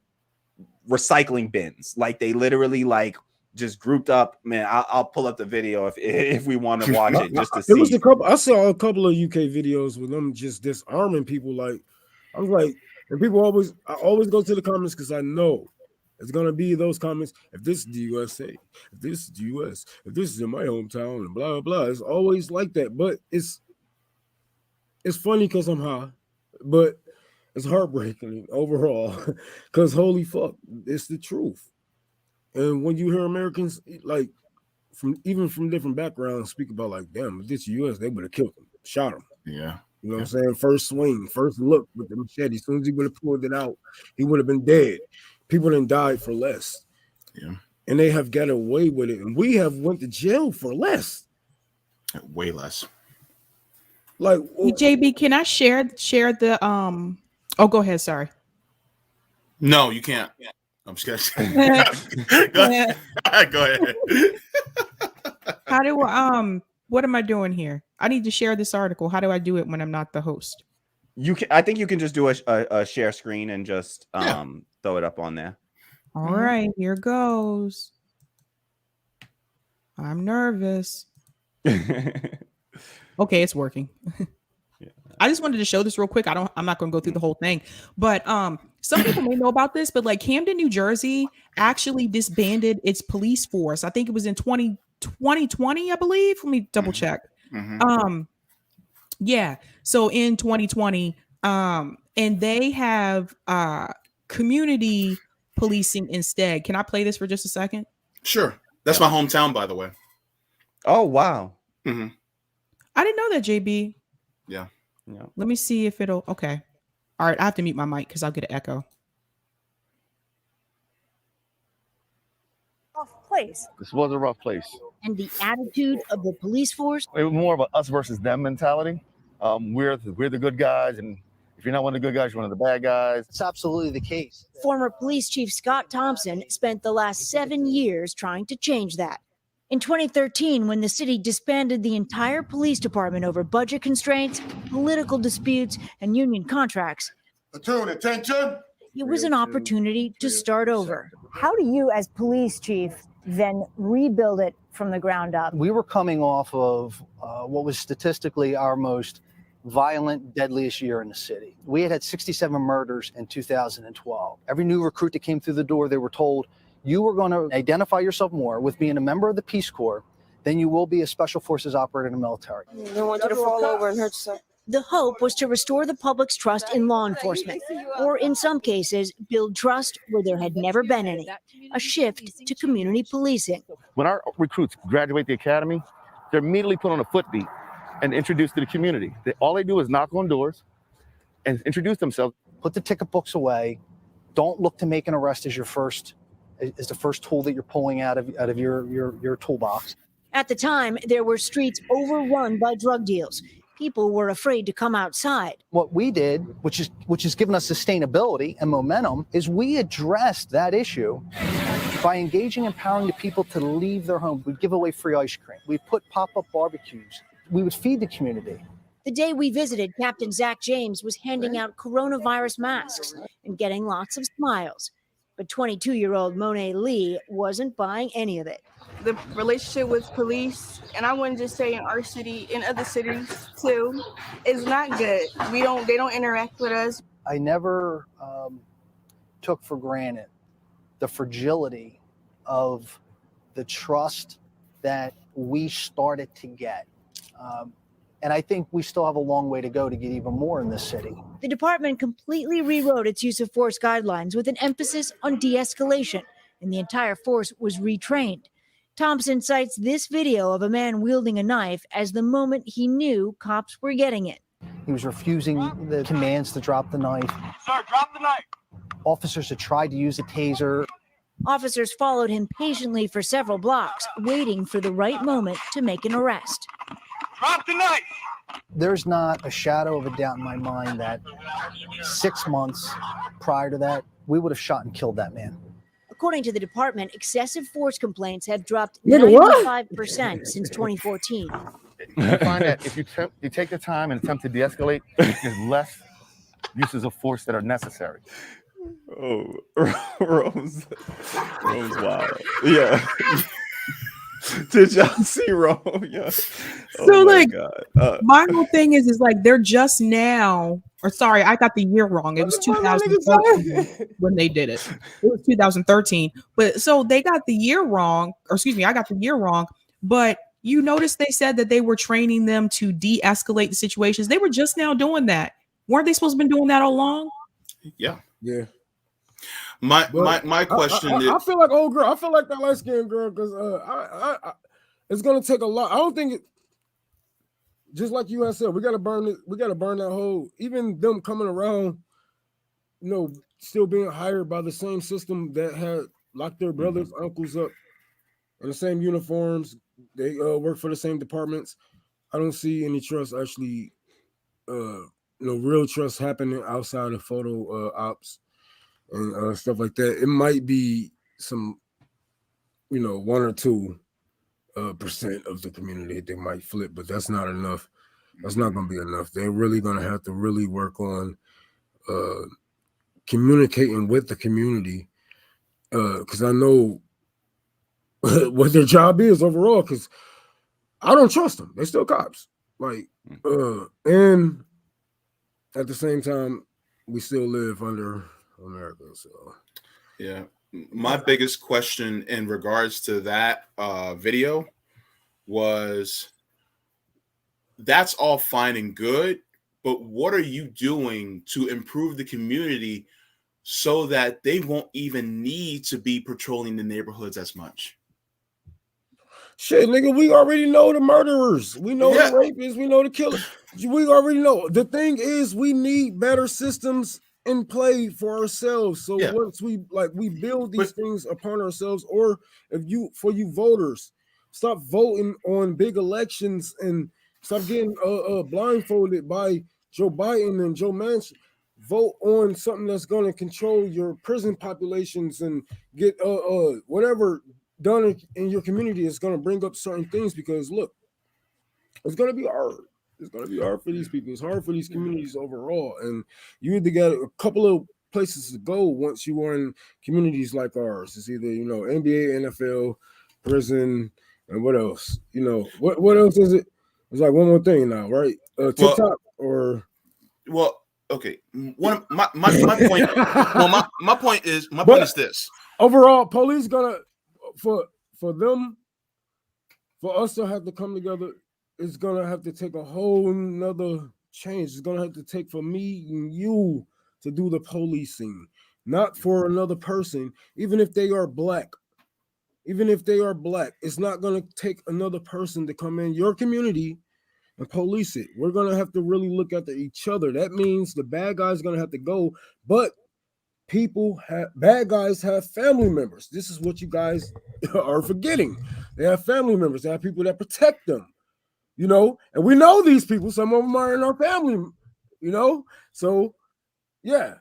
recycling bins. Like they literally like just grouped up. Man, I'll pull up the video if we want to watch it just to see. I saw a couple of UK videos with them just disarming people. Like I was like, and I always go to the comments because I know it's gonna be those comments. If this is the USA, if this is the US, if this is in my hometown, and blah blah blah. It's always like that. But it's funny because I'm high, but it's heartbreaking overall. Because holy fuck, it's the truth. And when you hear Americans like from different backgrounds speak about like, damn, if this US, they would have killed him, shot him. Yeah. You know what I'm saying? First swing, first look with the machete. As soon as he would have pulled it out, he would have been dead. People done died for less. Yeah. And they have got away with it. And we have went to jail for less. Way less. Like JB, can I share the oh, go ahead, sorry. No, you can't. I'm just kidding. Go ahead. How do what am I doing here? I need to share this article. How do I do it when I'm not the host? I think you can just do a share screen and just throw it up on there. All right, here goes. I'm nervous. Okay, it's working. I just wanted to show this real quick. I'm not going to go through the whole thing, but some people may know about this, but like Camden, New Jersey actually disbanded its police force. I think it was in 2020, I believe. Let me double check. Yeah. So in 2020, and they have community policing instead. Can I play this for just a second? Sure. That's my hometown, by the way. Oh, wow. Mm-hmm. I didn't know that, JB. Yeah. Let me see if it'll. Okay. All right. I have to mute my mic because I'll get an echo. Rough place. This was a rough place. And the attitude of the police force? It was more of a us versus them mentality. We're the good guys, and if you're not one of the good guys, you're one of the bad guys. It's absolutely the case. Former Police Chief Scott Thompson spent the last 7 years trying to change that. In 2013, when the city disbanded the entire police department over budget constraints, political disputes, and union contracts, platoon attention. It was an opportunity to start over. How do you, as police chief, then rebuild it from the ground up? We were coming off of what was statistically our most violent, deadliest year in the city. We had 67 murders in 2012. Every new recruit that came through the door, they were told, you were going to identify yourself more with being a member of the Peace Corps than you will be a special forces operator in the military. They want you to fall over and hurt yourself. The hope was to restore the public's trust in law enforcement, or in some cases, build trust where there had never been any, a shift to community policing. When our recruits graduate the academy, they're immediately put on a foot beat and introduced to the community. All they do is knock on doors and introduce themselves. Put the ticket books away. Don't look to make an arrest as the first tool that you're pulling out of your toolbox. At the time, there were streets overrun by drug deals. People were afraid to come outside. What we did, which has given us sustainability and momentum, is we addressed that issue by engaging and empowering the people to leave their home. We'd give away free ice cream. We put pop-up barbecues. We would feed the community. The day we visited, Captain Zach James was handing out coronavirus masks and getting lots of smiles. But 22-year-old Monet Lee wasn't buying any of it. The relationship with police, and I wouldn't just say in our city, in other cities too, is not good. They don't interact with us. I never took for granted the fragility of the trust that we started to get. And I think we still have a long way to go to get even more in this city. The department completely rewrote its use of force guidelines with an emphasis on de-escalation and the entire force was retrained. Thompson cites this video of a man wielding a knife as the moment he knew cops were getting it. He was refusing the commands to drop the knife. Sir, drop the knife. Officers had tried to use a taser. Officers followed him patiently for several blocks, waiting for the right moment to make an arrest. Drop the knife. There's not a shadow of a doubt in my mind that 6 months prior to that, we would have shot and killed that man. According to the department, excessive force complaints have dropped Nigga, what? 95% since 2014. You find that if you take the time and attempt to de-escalate, there's less uses of force that are necessary. Oh, Rome's wild. Yeah. Did y'all see Rome? Yeah. So like, God. my whole thing is like they're just now, or sorry, I got the year wrong. It was 2013 when they did it. It was 2013. But so they got the year wrong, or excuse me, I got the year wrong. But you notice they said that they were training them to de-escalate the situations. They were just now doing that. Weren't they supposed to have been doing that all along? Yeah. Yeah. My question is, I feel like old girl. I feel like that light skinned girl because it's gonna take a lot. I don't think it. Just like you had said, we gotta burn it. We gotta burn that whole. Even them coming around, still being hired by the same system that had locked their brothers, uncles up in the same uniforms. They work for the same departments. I don't see any trust actually. Real trust happening outside of photo ops and stuff like that. It might be some, 1 or 2% of the community they might flip, but that's not enough. That's not going to be enough. They're really going to have to really work on communicating with the community because I know what their job is overall. Because I don't trust them. They're still cops. And at the same time, we still live under America. So, yeah, my biggest question in regards to that video was that's all fine and good, but what are you doing to improve the community so that they won't even need to be patrolling the neighborhoods as much? Shit, nigga, we already know the murderers. We know the rapists. We know the killers. We already know. The thing is, we need better systems in play for ourselves. So once we build these things upon ourselves, or for you voters, stop voting on big elections and stop getting blindfolded by Joe Biden and Joe Manchin. Vote on something that's going to control your prison populations and get whatever done in your community is going to bring up certain things, because look, it's going to be hard. It's going to be hard for these people. It's hard for these communities overall. And you either got a couple of places to go once you are in communities like ours. It's either, NBA, NFL, prison, and what else? What else is it? It's like one more thing now, right? TikTok okay. My point. Well, my point is this. Overall, police gonna for us to have to come together, it's gonna have to take a whole nother change. It's gonna have to take for me and you to do the policing, not for another person, even if they are black. Even if they are black, it's not gonna take another person to come in your community and police it. We're gonna have to really look at each other. That means the bad guys gonna have to go, but bad guys have family members. This is what you guys are forgetting. They have family members. They have people that protect them, and we know these people. Some of them are in our family, So, yeah,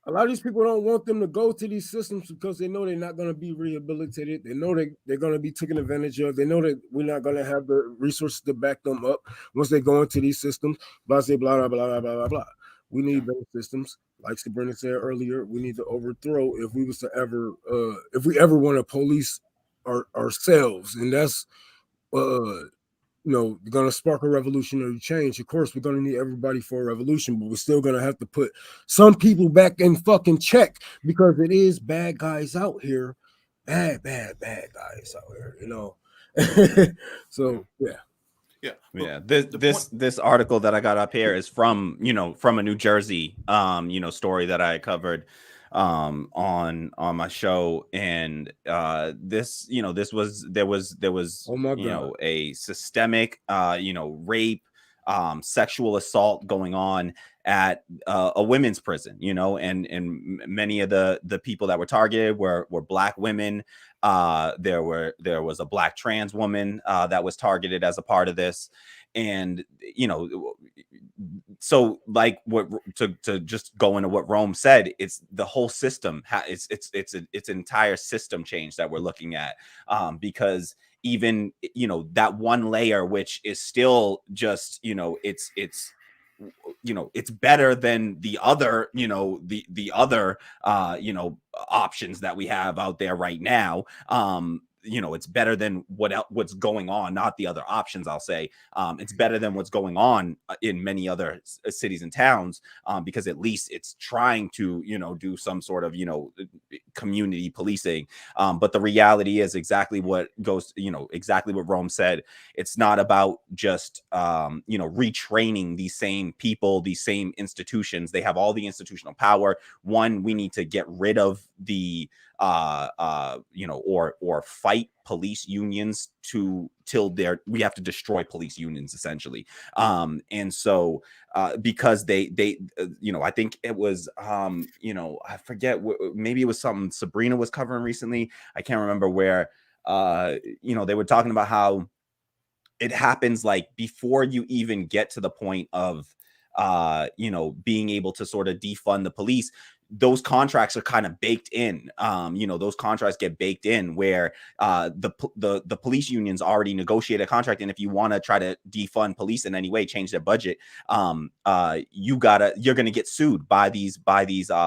a lot of these people don't want them to go to these systems because they know they're not going to be rehabilitated. They know they're going to be taken advantage of. They know that we're not going to have the resources to back them up once they go into these systems. Blah, blah, blah, blah, blah, blah, blah. We need better systems. Like Sabrina said earlier, we need to overthrow if we ever want to police ourselves, and that's going to spark a revolutionary change. Of course, we're going to need everybody for a revolution, but we're still going to have to put some people back in fucking check, because it is bad guys out here, bad guys out here, So Yeah. This article that I got up here is from a New Jersey story that I covered. on my show, and this, you know, there was Oh my you God. know, a systemic you know, rape, sexual assault going on at a women's prison, you know, and many of the people that were targeted were Black women. There was a Black trans woman that was targeted as a part of this. And, you know, so like what to just go into what Rome said, it's the whole system. It's an entire system change that we're looking at, because even, you know, that one layer, which is still just, you know, it's you know, it's better than the other, you know, the other you know, options that we have out there right now. You know, it's better than what's going on, not the other options, I'll say. It's better than what's going on in many other cities and towns, because at least it's trying to, you know, do some sort of, you know, community policing. But the reality is exactly what goes, you know, exactly what Rome said. It's not about just, you know, retraining these same people, these same institutions. They have all the institutional power. One, we need to get rid of the you know, or fight police unions till we have to destroy police unions essentially. And so because they you know, I think it was you know, I forget, maybe it was something Sabrina was covering recently, I can't remember where, you know, they were talking about how it happens like before you even get to the point of you know, being able to sort of defund the police. Those contracts are kind of baked in. You know, those contracts get baked in where the police unions already negotiate a contract, and if you want to try to defund police in any way, change their budget, you're gonna get sued by these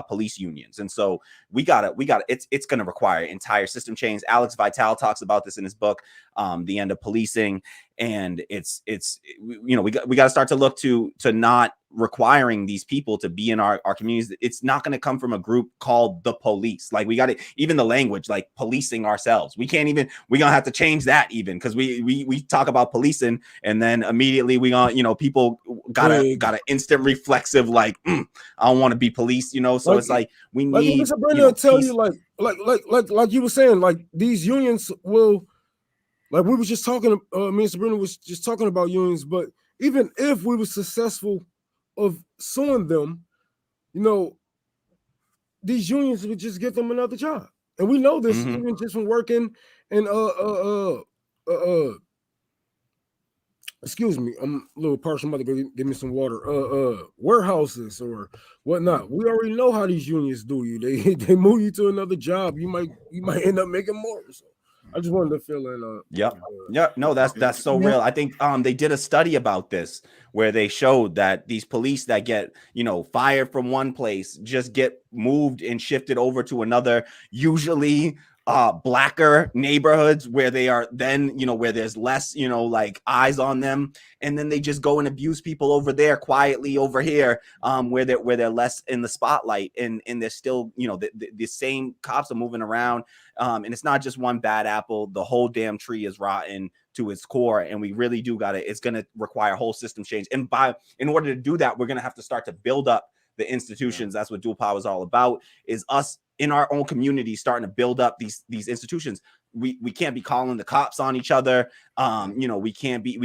police unions. And so we gotta it's gonna require entire system change. Alex Vitale talks about this in his book, The End of Policing. And it's you know, we got to start to look to not requiring these people to be in our communities. It's not going to come from a group called the police. Like, we got to, even the language, like policing ourselves, we're gonna have to change that, even because we talk about policing and then immediately we gonna, you know, people got an instant reflexive like, I don't want to be policed, you know. So it's like we need, Sabrina, you know, tell you like you were saying, like these unions will, like we were just talking, me and Sabrina was just talking about unions, but even if we were successful of suing them, you know, these unions would just get them another job. And we know this even just from working in excuse me, I'm a little partial, mother, give me some water, warehouses or whatnot. We already know how these unions do you. They move you to another job. You might end up making more. So I just wanted to fill in. No, that's so real. I think they did a study about this where they showed that these police that get, you know, fired from one place just get moved and shifted over to another, usually blacker neighborhoods where they are then, you know, where there's less, you know, like eyes on them, and then they just go and abuse people over there quietly over here, where they're less in the spotlight, and they're still, you know, the same cops are moving around, and it's not just one bad apple. The whole damn tree is rotten to its core, and we really do it's going to require whole system change. And in order to do that, we're going to have to start to build up the institutions. That's what dual power is all about, is us in our own community starting to build up these institutions. We can't be calling the cops on each other. You know, we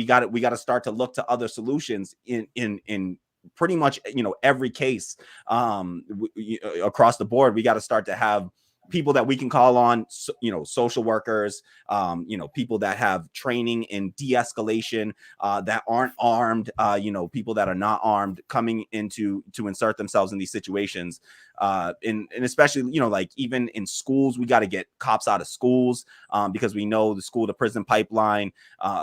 got to start to look to other solutions in pretty much, you know, every case across the board. We got to start to have people that we can call on, you know, social workers, you know, people that have training in de-escalation, that aren't armed, you know, people that are not armed coming to insert themselves in these situations. And especially, you know, like even in schools, we got to get cops out of schools, because we know the school to prison pipeline.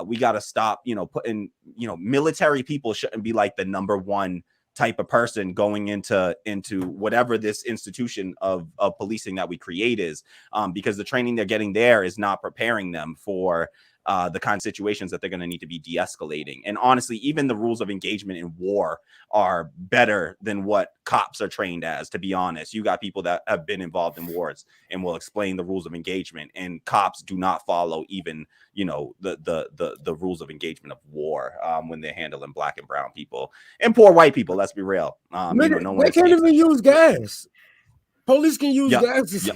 We got to stop, you know, putting, you know, military people shouldn't be like the number one type of person going into whatever this institution of policing that we create is, because the training they're getting there is not preparing them for the kind of situations that they're going to need to be de-escalating. And honestly, even the rules of engagement in war are better than what cops are trained as, to be honest. You got people that have been involved in wars and will explain the rules of engagement, and cops do not follow even, you know, the rules of engagement of war when they're handling black and brown people and poor white people. Let's be real. You know, no one they can't even use gas. Police can use Yeah. gases. Yeah.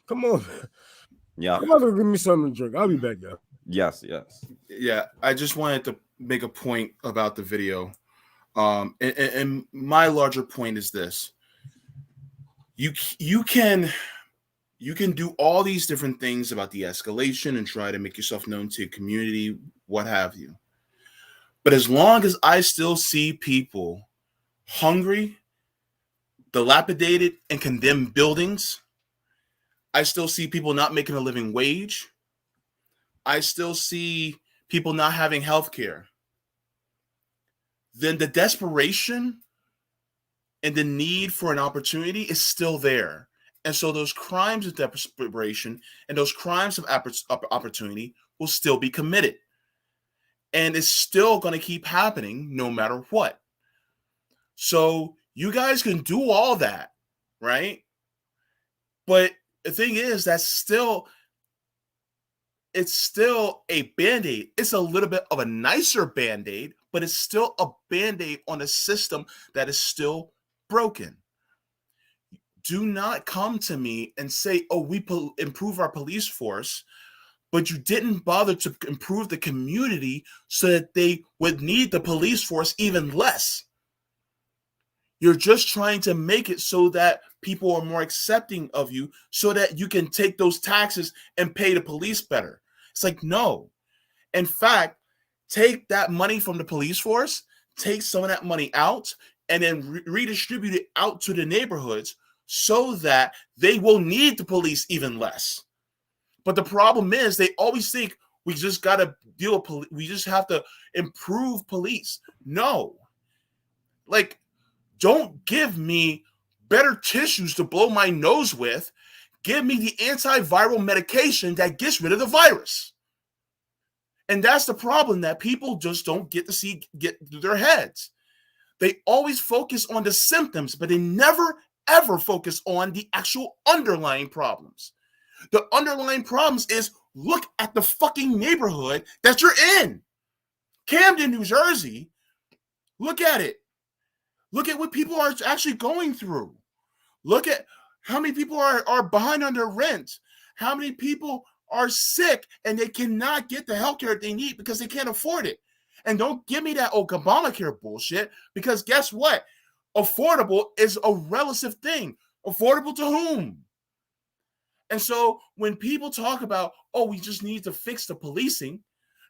Come on. Yeah. I'm about to give me something to drink. I'll be back, y'all. Yes. Yeah, I just wanted to make a point about the video. And my larger point is this: you can do all these different things about de-escalation and try to make yourself known to your community, what have you. But as long as I still see people hungry, dilapidated, and condemned buildings, I still see people not making a living wage. I still see people not having health care. Then the desperation and the need for an opportunity is still there. And so those crimes of desperation and those crimes of opportunity will still be committed. And it's still going to keep happening no matter what. So you guys can do all that, right? But the thing is, it's still a Band-Aid. It's a little bit of a nicer Band-Aid, but it's still a Band-Aid on a system that is still broken. Do not come to me and say, oh, we improve our police force, but you didn't bother to improve the community so that they would need the police force even less. You're just trying to make it so that people are more accepting of you so that you can take those taxes and pay the police better. It's like, no. In fact, take that money from the police force, take some of that money out, and then redistribute it out to the neighborhoods so that they will need the police even less. But the problem is they always think we just got to deal with police. We just have to improve police. No. Like, don't give me better tissues to blow my nose with. Give me the antiviral medication that gets rid of the virus. And that's the problem that people just don't get through their heads. They always focus on the symptoms, but they never, ever focus on the actual underlying problems. The underlying problems is look at the fucking neighborhood that you're in. Camden, New Jersey. Look at it. Look at what people are actually going through. Look at how many people are behind on their rent. How many people are sick and they cannot get the healthcare they need because they can't afford it. And don't give me that Obamacare bullshit, because guess what? Affordable is a relative thing. Affordable to whom? And so when people talk about, oh, we just need to fix the policing,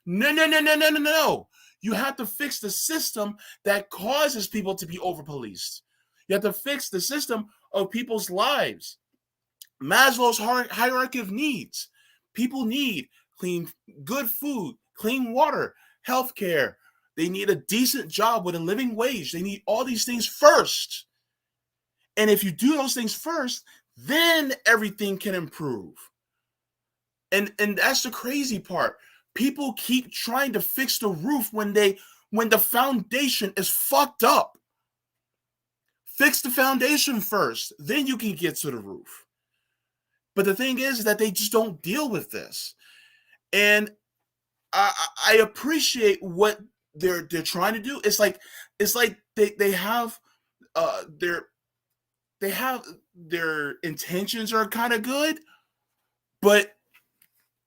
no. You have to fix the system that causes people to be over-policed. You have to fix the system of people's lives. Maslow's hierarchy of needs. People need clean, good food, clean water, health care. They need a decent job with a living wage. They need all these things first. And if you do those things first, then everything can improve. And that's the crazy part. People keep trying to fix the roof when the foundation is fucked up. Fix the foundation first, then you can get to the roof. But the thing is that they just don't deal with this. And I appreciate what they're trying to do. It's like they have their intentions are kind of good, but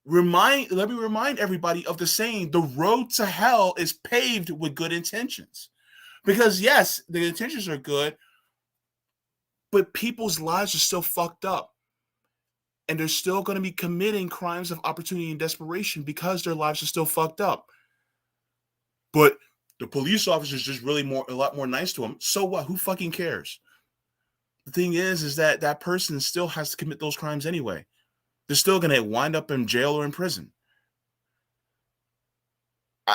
let me remind everybody of the saying, the road to hell is paved with good intentions. Because yes, the intentions are good, but people's lives are still fucked up. And they're still going to be committing crimes of opportunity and desperation because their lives are still fucked up. But the police officers just really a lot more nice to them. So what? Who fucking cares? The thing is that person still has to commit those crimes anyway. They're still going to wind up in jail or in prison.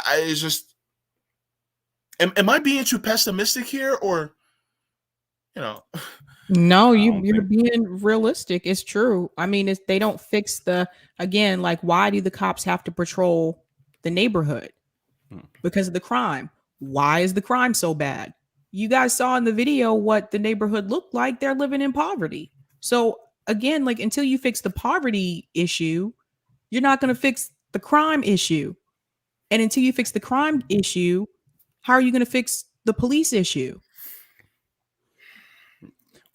It's just, am I being too pessimistic here, or, you know? No, you're being realistic. It's true. I mean, they don't fix again, like, why do the cops have to patrol the neighborhood? Because of the crime. Why is the crime so bad? You guys saw in the video what the neighborhood looked like. They're living in poverty. So again, like, until you fix the poverty issue, you're not going to fix the crime issue. And until you fix the crime issue, how are you going to fix the police issue?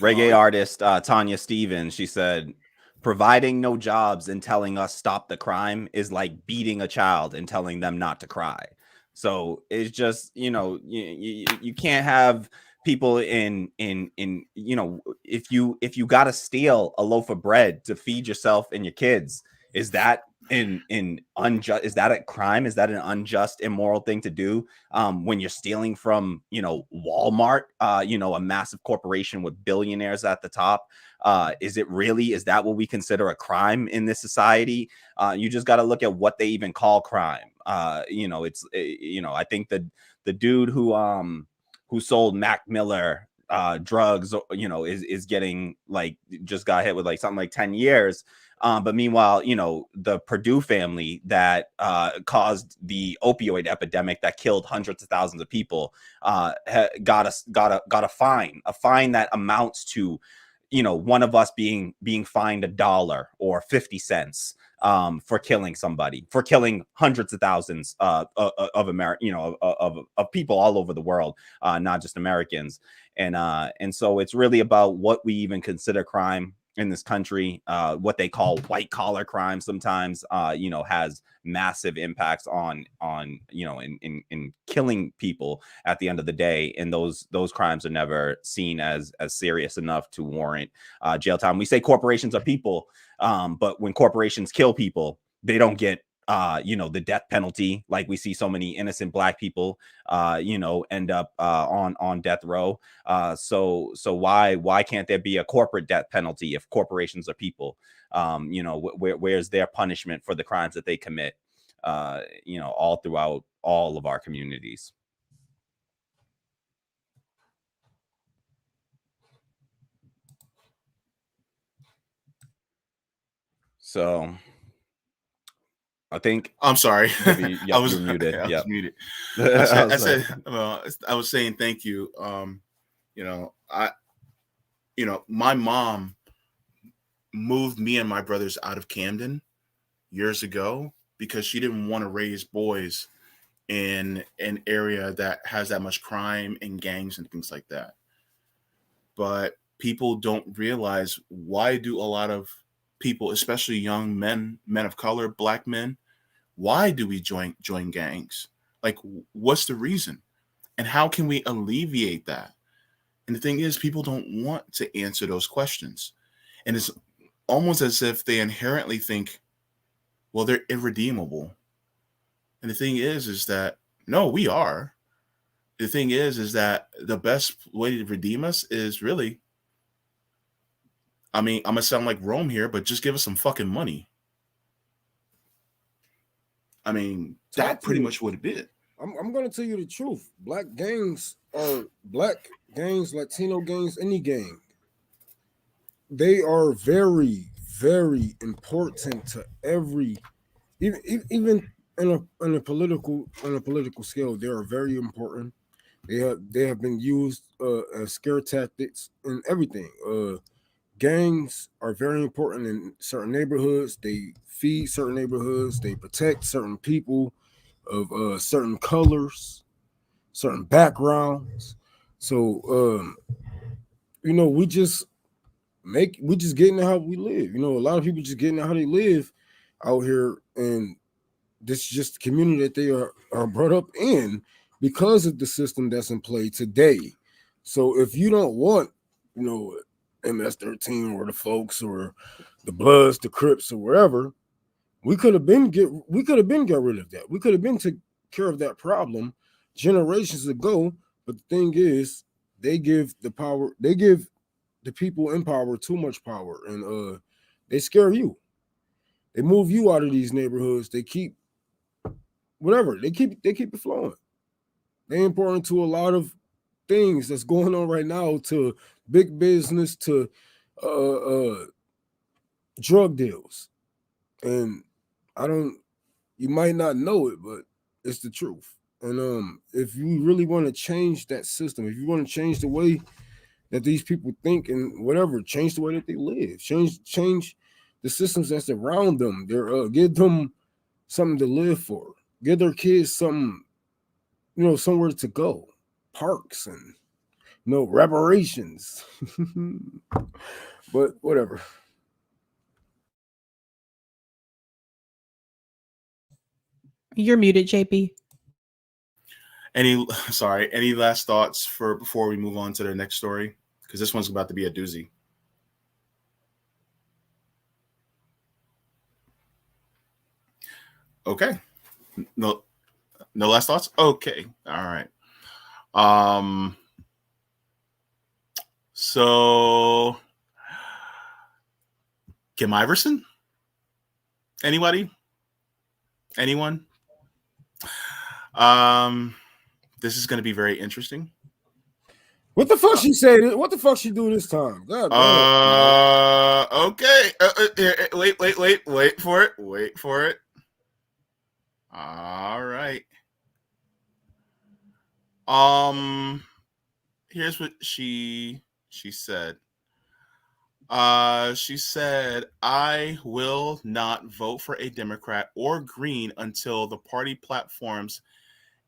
Reggae artist Tanya Stevens, she said, providing no jobs and telling us stop the crime is like beating a child and telling them not to cry. So it's just, you can't have people in if you got to steal a loaf of bread to feed yourself and your kids, is that is that a crime? Is that an unjust, immoral thing to do? When you're stealing from, Walmart, a massive corporation with billionaires at the top, is that what we consider a crime in this society? You just got to look at what they even call crime. I think the dude who sold Mac Miller drugs, is getting just got hit with something like 10 years. But meanwhile, the Purdue family that caused the opioid epidemic that killed hundreds of thousands of people got a fine that amounts to, one of us being fined $1 or 50 cents for killing somebody, for killing hundreds of thousands of people all over the world, not just Americans. And so it's really about what we even consider crime in this country. What they call white collar crime sometimes, has massive impacts on in killing people at the end of the day. And those crimes are never seen as serious enough to warrant jail time. We say corporations are people, but when corporations kill people, they don't get the death penalty. Like we see so many innocent Black people end up on death row. So why can't there be a corporate death penalty if corporations are people? Where's their punishment for the crimes that they commit all throughout all of our communities? So I think I'm sorry. I was muted. I Yeah, was muted. I was saying thank you. My mom moved me and my brothers out of Camden years ago because she didn't want to raise boys in an area that has that much crime and gangs and things like that. But people don't realize, why do a lot of people, especially young men of color, Black men, why do we join gangs? Like, what's the reason? And how can we alleviate that? And the thing is, people don't want to answer those questions. And it's almost as if they inherently think, well, they're irredeemable. And the thing is that, no, we are. The thing is that the best way to redeem us is really, I'm going to sound like Rome here, but just give us some fucking money. That's pretty much what it is. I'm going to tell you the truth. Black gangs, Latino gangs, any gang, they are very, very important to every, even in a political scale. They are very important. They have been used as scare tactics and everything. Gangs are very important in certain neighborhoods. They feed certain neighborhoods. They protect certain people of certain colors, certain backgrounds. So we just getting how we live. A lot of people just getting how they live out here, and this is just the community that they are brought up in because of the system that's in play today. So if you don't want, MS-13 or the folks or the Bloods, the Crips or wherever, we could have been got rid of that. We could have been took care of that problem generations ago. But the thing is, they give the people in power too much power, and they scare you. They move you out of these neighborhoods. They keep it flowing. They're important to a lot of things that's going on right now, to big business, to drug deals. And you might not know it, but it's the truth. And if you really want to change that system, if you want to change the way that these people think and whatever, change the way that they live, change the systems that's around them. Give them something to live for. Give their kids something, somewhere to go, parks and No reparations. But whatever. You're muted, JP. Any last thoughts before we move on to the next story? Because this one's about to be a doozy. Okay. No last thoughts? Okay. All right. So Kim Iverson? Anybody? Anyone? This is going to be very interesting. What the fuck she said? What the fuck she do this time? God damn. Okay. Wait for it. Wait for it. All right. Here's what she said. She said, I will not vote for a Democrat or Green until the party platforms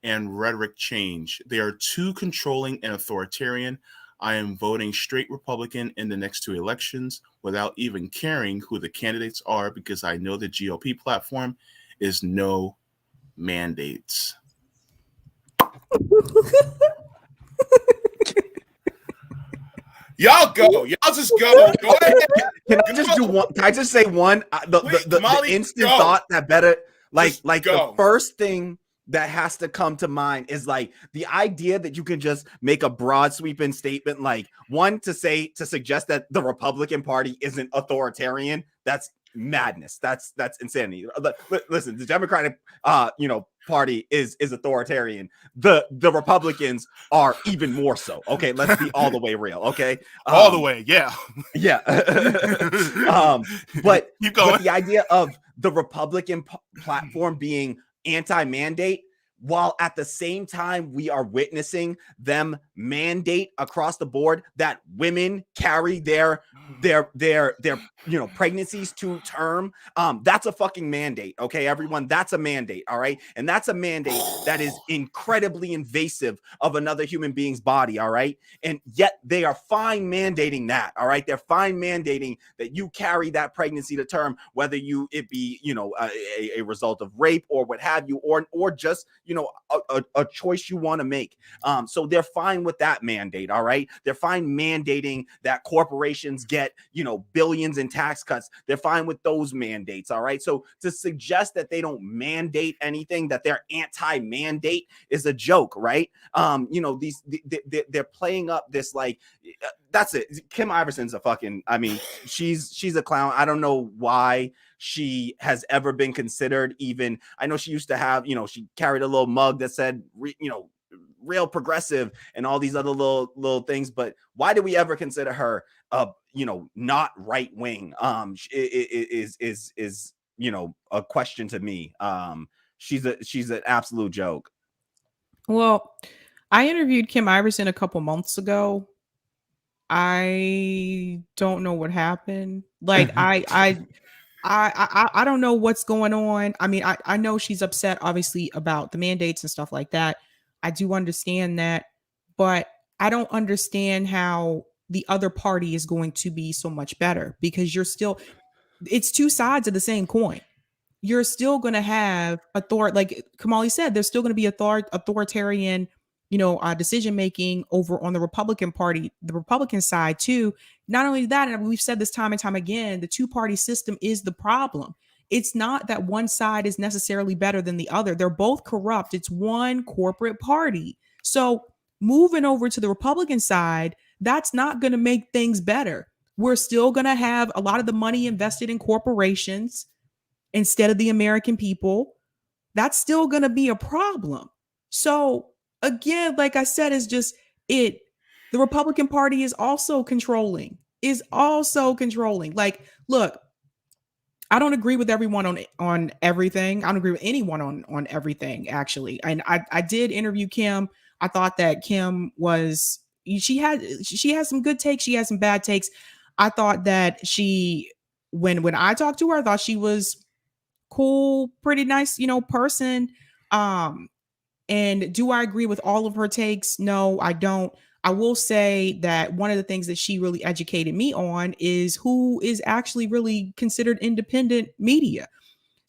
and rhetoric change. They are too controlling and authoritarian. I am voting straight Republican in the next two elections without even caring who the candidates are because I know the GOP platform is no mandates. Y'all go. Y'all just go. Go ahead. Can I just do one? Can I just say one? The instant thought that better, like the first thing that has to come to mind is like the idea that you can just make a broad sweeping statement, like one to suggest that the Republican Party isn't authoritarian. That's madness. That's insanity. Listen, the Democratic Party is authoritarian. The Republicans are even more so. Okay, let's be all the way real. Okay, all the way. Yeah. But keep going. But the idea of the Republican platform being anti-mandate, while at the same time we are witnessing them mandate across the board that women carry their pregnancies to term, that's a fucking mandate. Okay, everyone, that's a mandate. All right, and that's a mandate that is incredibly invasive of another human being's body. All right, and yet they are fine mandating that. All right, they're fine mandating that you carry that pregnancy to term, whether it be a result of rape or what have you, or just a choice you want to make. So they're fine with that mandate. All right, they're fine mandating that corporations get billions in tax cuts. They're fine with those mandates. All right, so to suggest that they don't mandate anything, that they're anti-mandate, is a joke, right? They're playing up this like that's it. Kim Iverson's a fucking, she's a clown. I don't know why she has ever been considered even. I know she used to have, she carried a little mug that said, real progressive and all these other little things. But why do we ever consider her, not right wing? Is a question to me. She's an absolute joke. Well, I interviewed Kim Iverson a couple months ago. I don't know what happened. Like I don't know what's going on. I mean, I know she's upset, obviously, about the mandates and stuff like that. I do understand that, but I don't understand how the other party is going to be so much better, because it's two sides of the same coin. You're still going to have like Kamali said, there's still going to be authoritarian, decision making over on the Republican Party, the Republican side too. Not only that, and we've said this time and time again, the two-party system is the problem. It's not that one side is necessarily better than the other. They're both corrupt. It's one corporate party. So moving over to the Republican side, that's not going to make things better. We're still going to have a lot of the money invested in corporations instead of the American people. That's still going to be a problem. So again, like I said, it's just the Republican Party is also controlling. Like, look, I don't agree with everyone on everything. I don't agree with anyone on everything, actually. And I did interview Kim. I thought that Kim she has some good takes. She has some bad takes. I thought that when I talked to her, I thought she was cool, pretty nice, person. And do I agree with all of her takes? No, I don't. I will say that one of the things that she really educated me on is who is actually really considered independent media.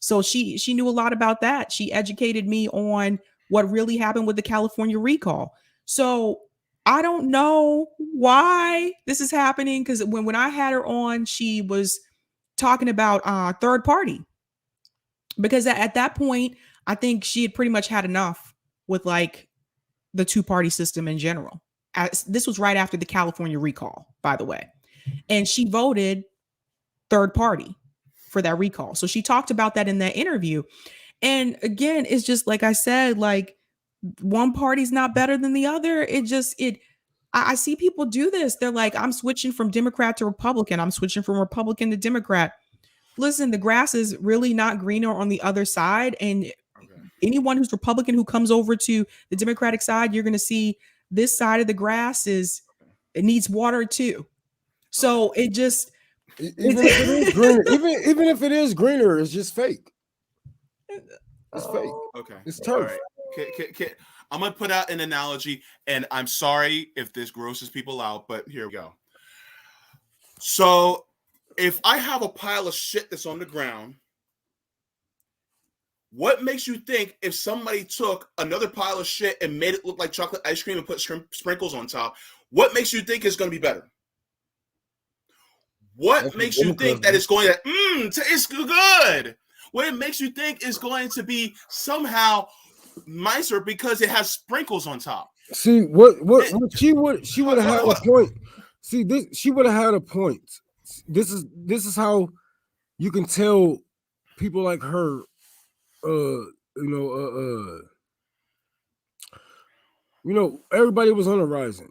So she knew a lot about that. She educated me on what really happened with the California recall. So I don't know why this is happening, because when I had her on, she was talking about third party, because at that point, I think she had pretty much had enough with like the two-party system in general. This was right after the California recall, by the way. And she voted third party for that recall. So she talked about that in that interview. And again, it's just like I said, like one party's not better than the other. I see people do this. They're like, I'm switching from Democrat to Republican. I'm switching from Republican to Democrat. Listen, the grass is really not greener on the other side. And anyone who's Republican who comes over to the Democratic side, you're going to see this side of the grass it needs water too. So it just, even if it is greener, even if it is greener, it's just fake. It's fake. Okay. It's turf. All right. I'm going to put out an analogy, and I'm sorry if this grosses people out, but here we go. So if I have a pile of shit that's on the ground, what makes you think if somebody took another pile of shit and made it look like chocolate ice cream and put sprinkles on top, what makes you think it's going to be better? What makes you think that it's going to it's good? What makes you think it's going to be somehow nicer because it has sprinkles on top? See what she would have had a point. See this, she would have had a point. This is how you can tell people like her. Everybody was on the rising.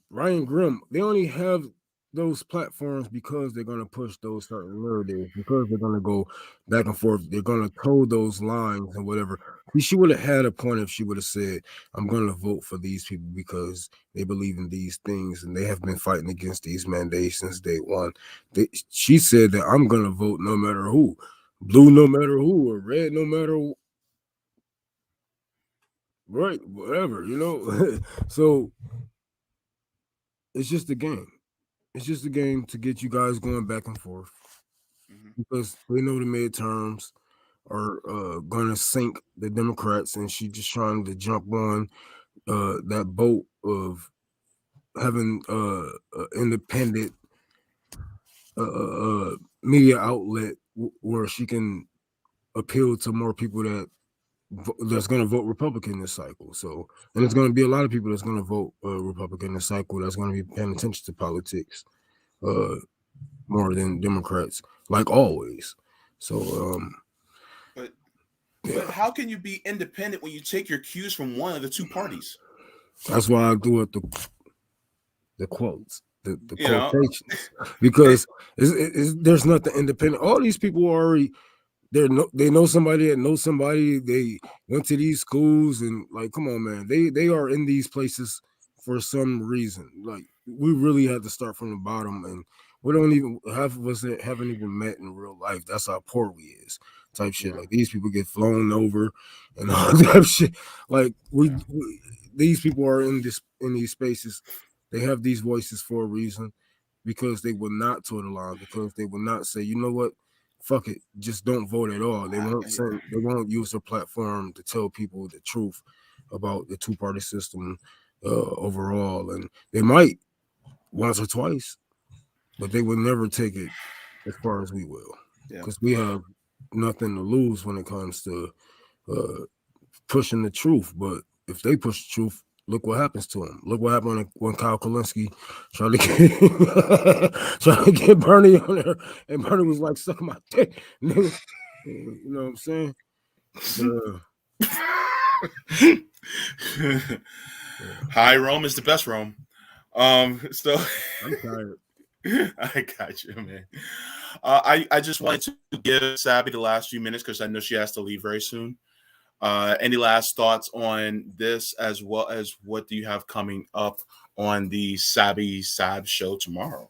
Ryan Grimm, they only have those platforms because they're going to push those certain narratives, because they're going to go back and forth. They're going to toe those lines and whatever. She would have had a point if she would have said, I'm going to vote for these people because they believe in these things and they have been fighting against these mandates since day one. She said that I'm going to vote no matter who. Blue no matter who, or red no matter who. Right, whatever, So it's just a game. It's just a game to get you guys going back and forth, because we know the midterms are going to sink the Democrats, and she's just trying to jump on that boat of having independent media outlet where she can appeal to more people that's going to vote Republican this cycle. So, and it's going to be a lot of people that's going to vote Republican this cycle that's going to be paying attention to politics more than Democrats, like always. So, but how can you be independent when you take your cues from one of the two parties? That's why I do it the quotes. The quotations, because there's nothing independent. All these people are already they know somebody that knows somebody. They went to these schools, and like, come on, man, they are in these places for some reason. Like, we really had to start from the bottom, and we don't even, half of us haven't even met in real life. That's how poor we is, type shit. Like, these people get flown over and all that shit. Like, these people are in these spaces. They have these voices for a reason, because they will not toe the line, because they will not say, you know what, fuck it, just don't vote at all. They won't use their platform to tell people the truth about the two-party system overall. And they might once or twice, but they will never take it as far as we will, because we have nothing to lose when it comes to pushing the truth. But if they push the truth, look what happens to him. Look what happened when Kyle Kalinske tried to get Bernie on there, and Bernie was like, suck my dick. You know what I'm saying? High Rome is the best Rome. So I'm tired. I got you, man. I just wanted to give Sabby the last few minutes because I know she has to leave very soon. Any last thoughts on this, as well as what do you have coming up on the Sabby Sab show tomorrow?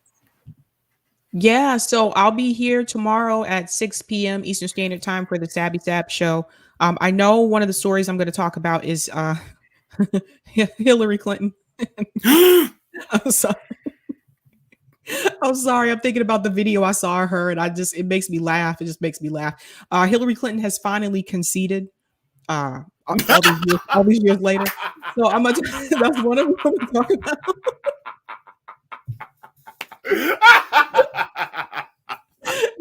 Yeah, so I'll be here tomorrow at 6 p.m. Eastern Standard Time for the Sabby Sab show. I know one of the stories I'm going to talk about is Hillary Clinton. I'm sorry. I'm sorry. I'm thinking about the video I saw of her, and it makes me laugh. It just makes me laugh. Hillary Clinton has finally conceded. All these years later. So I'm gonna. That's one of them I'm talking about.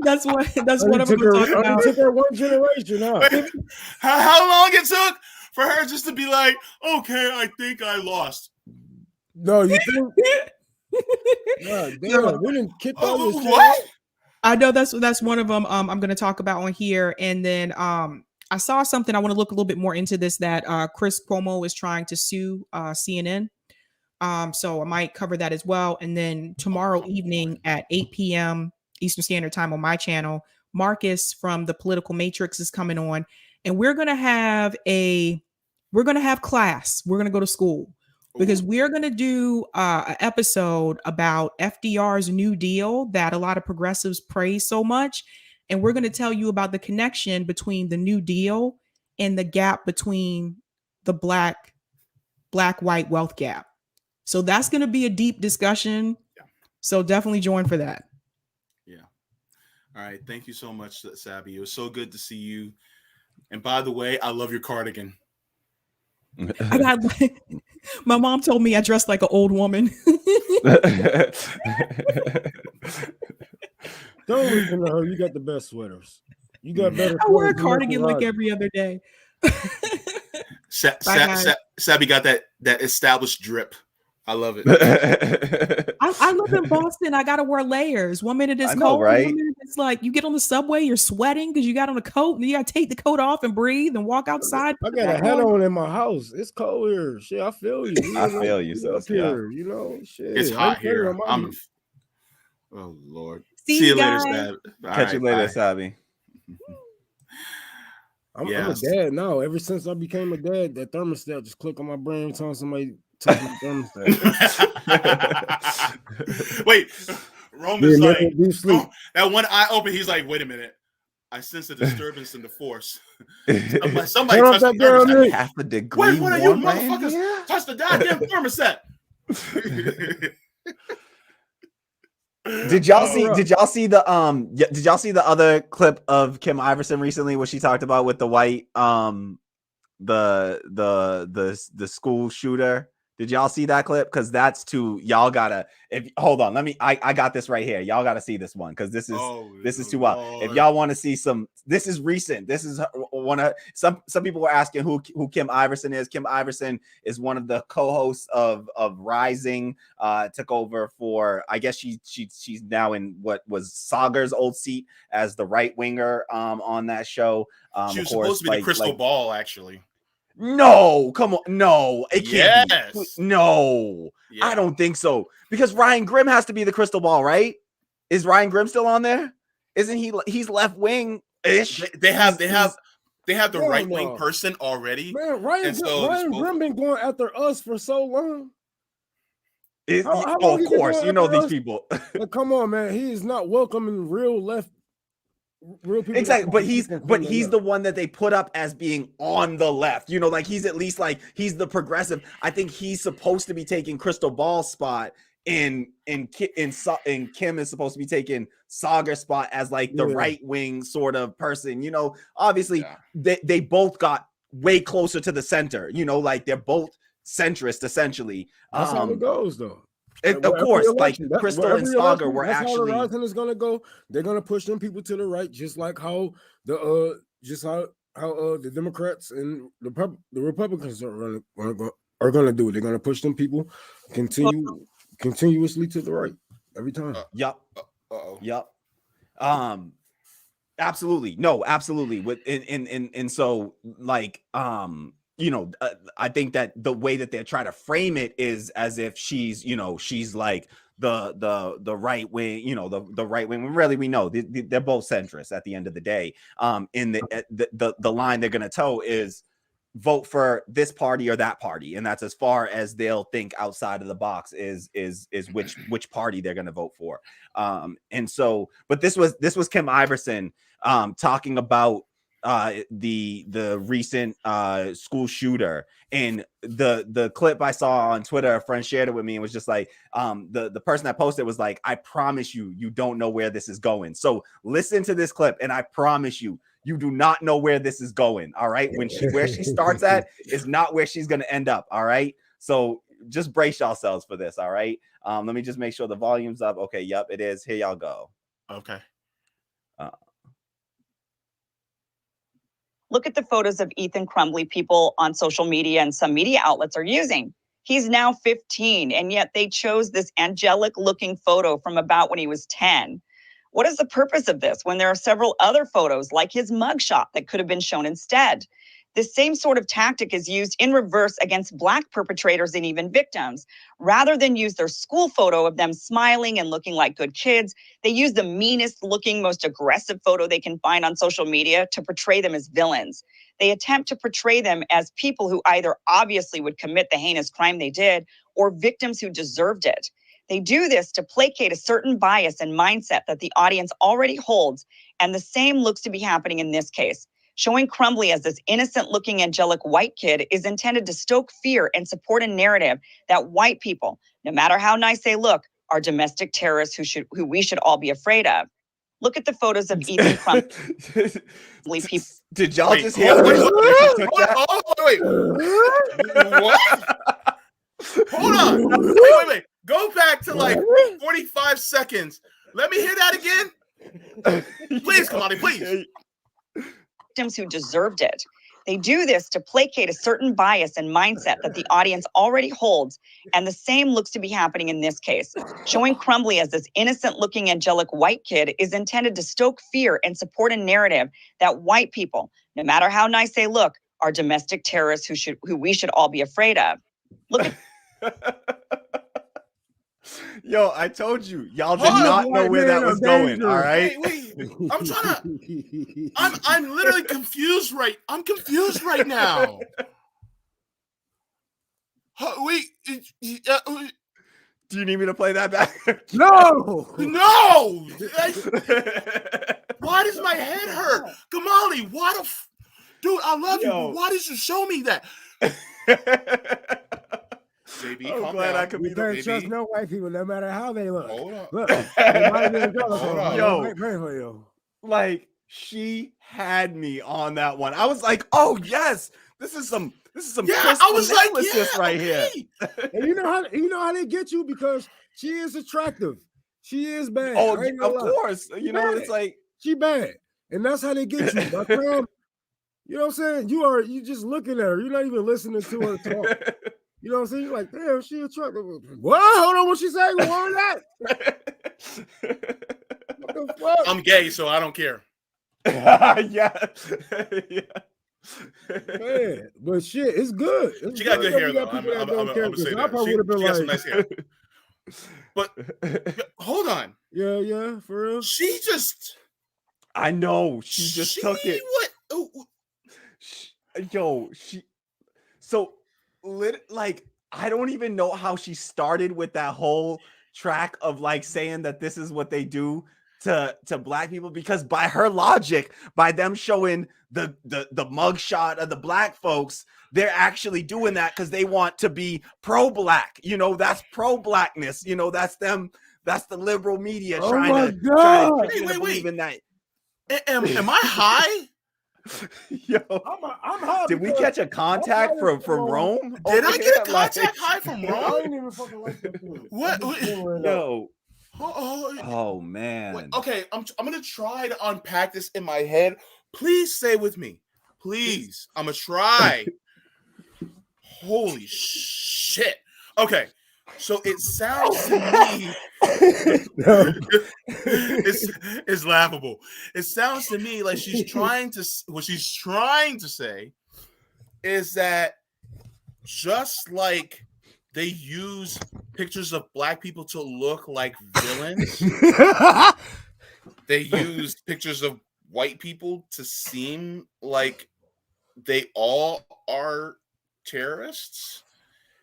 That's one of them I'm talking about. It took her one generation, huh? How long it took for her just to be like, okay, I think I lost. No, you think? God damn, we didn't kick all this shit what? out. I know that's one of them. I'm going to talk about on here, and then I saw something. I want to look a little bit more into this. That Chris Cuomo is trying to sue CNN. So I might cover that as well. And then tomorrow evening at 8 p.m. Eastern Standard Time on my channel, Marcus from the Political Matrix is coming on, and we're gonna have class. We're gonna go to school because we're gonna do an episode about FDR's New Deal that a lot of progressives praise so much, and we're gonna tell you about the connection between the New Deal and the gap between the black-white wealth gap. So that's going to be a deep discussion. Yeah. So definitely join for that. Yeah. All right. Thank you so much, Sabby. It was so good to see you. And by the way, I love your cardigan. My mom told me I dressed like an old woman. Don't listen to her. You got the best sweaters. You got better. I wear a cardigan like every other day. Sabby got that established drip. I love it. I live in Boston. I gotta wear layers. 1 minute it's cold, right? 1 minute it's like you get on the subway, you're sweating because you got on a coat, and you gotta take the coat off and breathe and walk outside. I got a hat on in my house. It's cold here. Shit, I feel you. I feel you. So here, you know, shit. It's hot here. Oh Lord. See you later, guys. Sab. Catch you later, Sabby. I'm a dad now. Ever since I became a dad, that thermostat just click on my brain every time somebody touch my thermostat. Wait, Roman's that one eye open. He's like, wait a minute. I sense a disturbance in the force. Somebody touched the thermostat. Half a degree. What are you motherfuckers? Touch the goddamn thermostat. Did y'all see the other clip of Kim Iverson recently where she talked about with the white the school shooter? Did y'all see that clip? Because that's y'all gotta hold on. I got this right here. Y'all gotta see this one because this is too wild. If y'all want to see this is recent. This is one of some people were asking who Kim Iverson is. Kim Iverson is one of the co-hosts of Rising. Took over for, I guess she's now in what was Sagar's old seat as the right winger on that show. She was supposed to be the crystal ball, actually. No, come on. No, it can't be. No, yeah. I don't think so. Because Ryan Grimm has to be the crystal ball, right? Is Ryan Grimm still on there? Isn't he? He's left wing ish. They have the right wing person already. Man, Ryan Grimm been going after us for so long. Of course, you know these people. Like, come on, man. He is not welcoming real people. Exactly, but he's the one that they put up as being on the left. You know, like he's at least like he's the progressive. I think he's supposed to be taking crystal ball's spot, and Kim is supposed to be taking Sagar's spot as like the right wing sort of person. You know, obviously they both got way closer to the center. You know, like they're both centrist essentially. That's how it goes, though. Of course, like Crystal and Sagar were actually. How the Rising is gonna go. They're gonna push them people to the right, just like how the Democrats and the Republicans are gonna do it. They're gonna push them people continuously to the right every time. Yup. Absolutely. No, absolutely. And so like you know, I think that the way that they're trying to frame it is as if she's like the right wing, you know, the right wing. Really, we know they're both centrists at the end of the day. In the line they're going to toe is vote for this party or that party, and that's as far as they'll think outside of the box is which party they're going to vote for. And so, but this was Kim Iverson talking about the recent school shooter, and the clip I saw on Twitter, a friend shared it with me and was just like, the person that posted was like, I promise you don't know where this is going. So listen to this clip, and I promise you do not know where this is going. All right, where she starts at is not where she's gonna end up. All right, so just brace yourselves for this. All right, let me just make sure the volume's up. Okay, yep, it is. Here y'all go. Okay. Look at the photos of Ethan Crumbley people on social media and some media outlets are using. He's now 15, and yet they chose this angelic looking photo from about when he was 10. What is the purpose of this when there are several other photos like his mugshot that could have been shown instead? This same sort of tactic is used in reverse against Black perpetrators and even victims. Rather than use their school photo of them smiling and looking like good kids, they use the meanest looking, most aggressive photo they can find on social media to portray them as villains. They attempt to portray them as people who either obviously would commit the heinous crime they did or victims who deserved it. They do this to placate a certain bias and mindset that the audience already holds, and the same looks to be happening in this case. Showing Crumbley as this innocent-looking angelic white kid is intended to stoke fear and support a narrative that white people, no matter how nice they look, are domestic terrorists who we should all be afraid of. Look at the photos of Ethan Crumbley people. Did y'all just hear? Wait. What? Hold on. Wait. Go back to like 45 seconds. Let me hear that again. Please, Kamani, please. Victims who deserved it. They do this to placate a certain bias and mindset that the audience already holds, and the same looks to be happening in this case. Showing Crumbley as this innocent-looking angelic white kid is intended to stoke fear and support a narrative that white people, no matter how nice they look, are domestic terrorists who we should all be afraid of. Look at Yo, I told you, y'all did not know where that was going. All right. Wait. I'm trying to. I'm literally confused. I'm confused right now. Wait. Do you need me to play that back? No. Why does my head hurt, Kamali? Dude, I love you. But why did you show me that? Baby, I'm glad I could be there. Trust no white people, no matter how they look. Hold on. Look, yo, like she had me on that one. I was like, oh yes, this is some I was like, right here. And you know how they get you, because she is attractive. She is bad. Oh, of course. You know, it's like she bad. And that's how they get you. By the time, you know what I'm saying? You just looking at her. You're not even listening to her talk. You know what I'm saying? You're like, damn, she attractive. What? Hold on, what she saying? What was that? What the fuck? I'm gay, so I don't care. Yeah. Man, but shit, it's good. She got good hair, though. I'm gonna say that. She got some nice hair. But hold on. Yeah, for real. She just. I know. She just took it. So. Like, I don't even know how she started with that whole track of like saying that this is what they do to Black people, because by her logic, by them showing the mugshot of the Black folks, they're actually doing that because they want to be pro-Black. You know, that's pro-Blackness. You know, that's them. That's the liberal media trying to believe in that. Am I high? Yo, I'm high. Did we catch a contact from Rome? Did I get a contact high from Rome? I ain't even fucking like that. What? Yo. Oh man. Wait, okay, I'm gonna try to unpack this in my head. Please stay with me. Please. I'm gonna try. Holy shit. Okay. So it sounds to me it's laughable. It sounds to me like what she's trying to say is that just like they use pictures of Black people to look like villains, they use pictures of white people to seem like they all are terrorists.